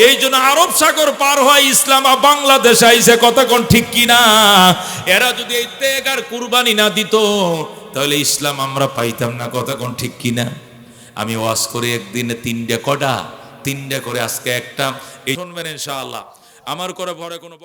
এই জন্য আরব সাগর পার হয় ইসলাম বাংলাদেশ আইছে। কথা কোন ঠিক কিনা? এরা যদি এই ত্যাগ আর কুরবানি না দিত তাহলে ইসলাম আমরা পাইতাম না। কথা কোন ঠিক কিনা? আমি ওয়াজ করে একদিনে 3টা, কটা 3টা করে, আজকে একটা। এই শুনবেন ইনশাআল্লাহ। আমার করে পরে কোনো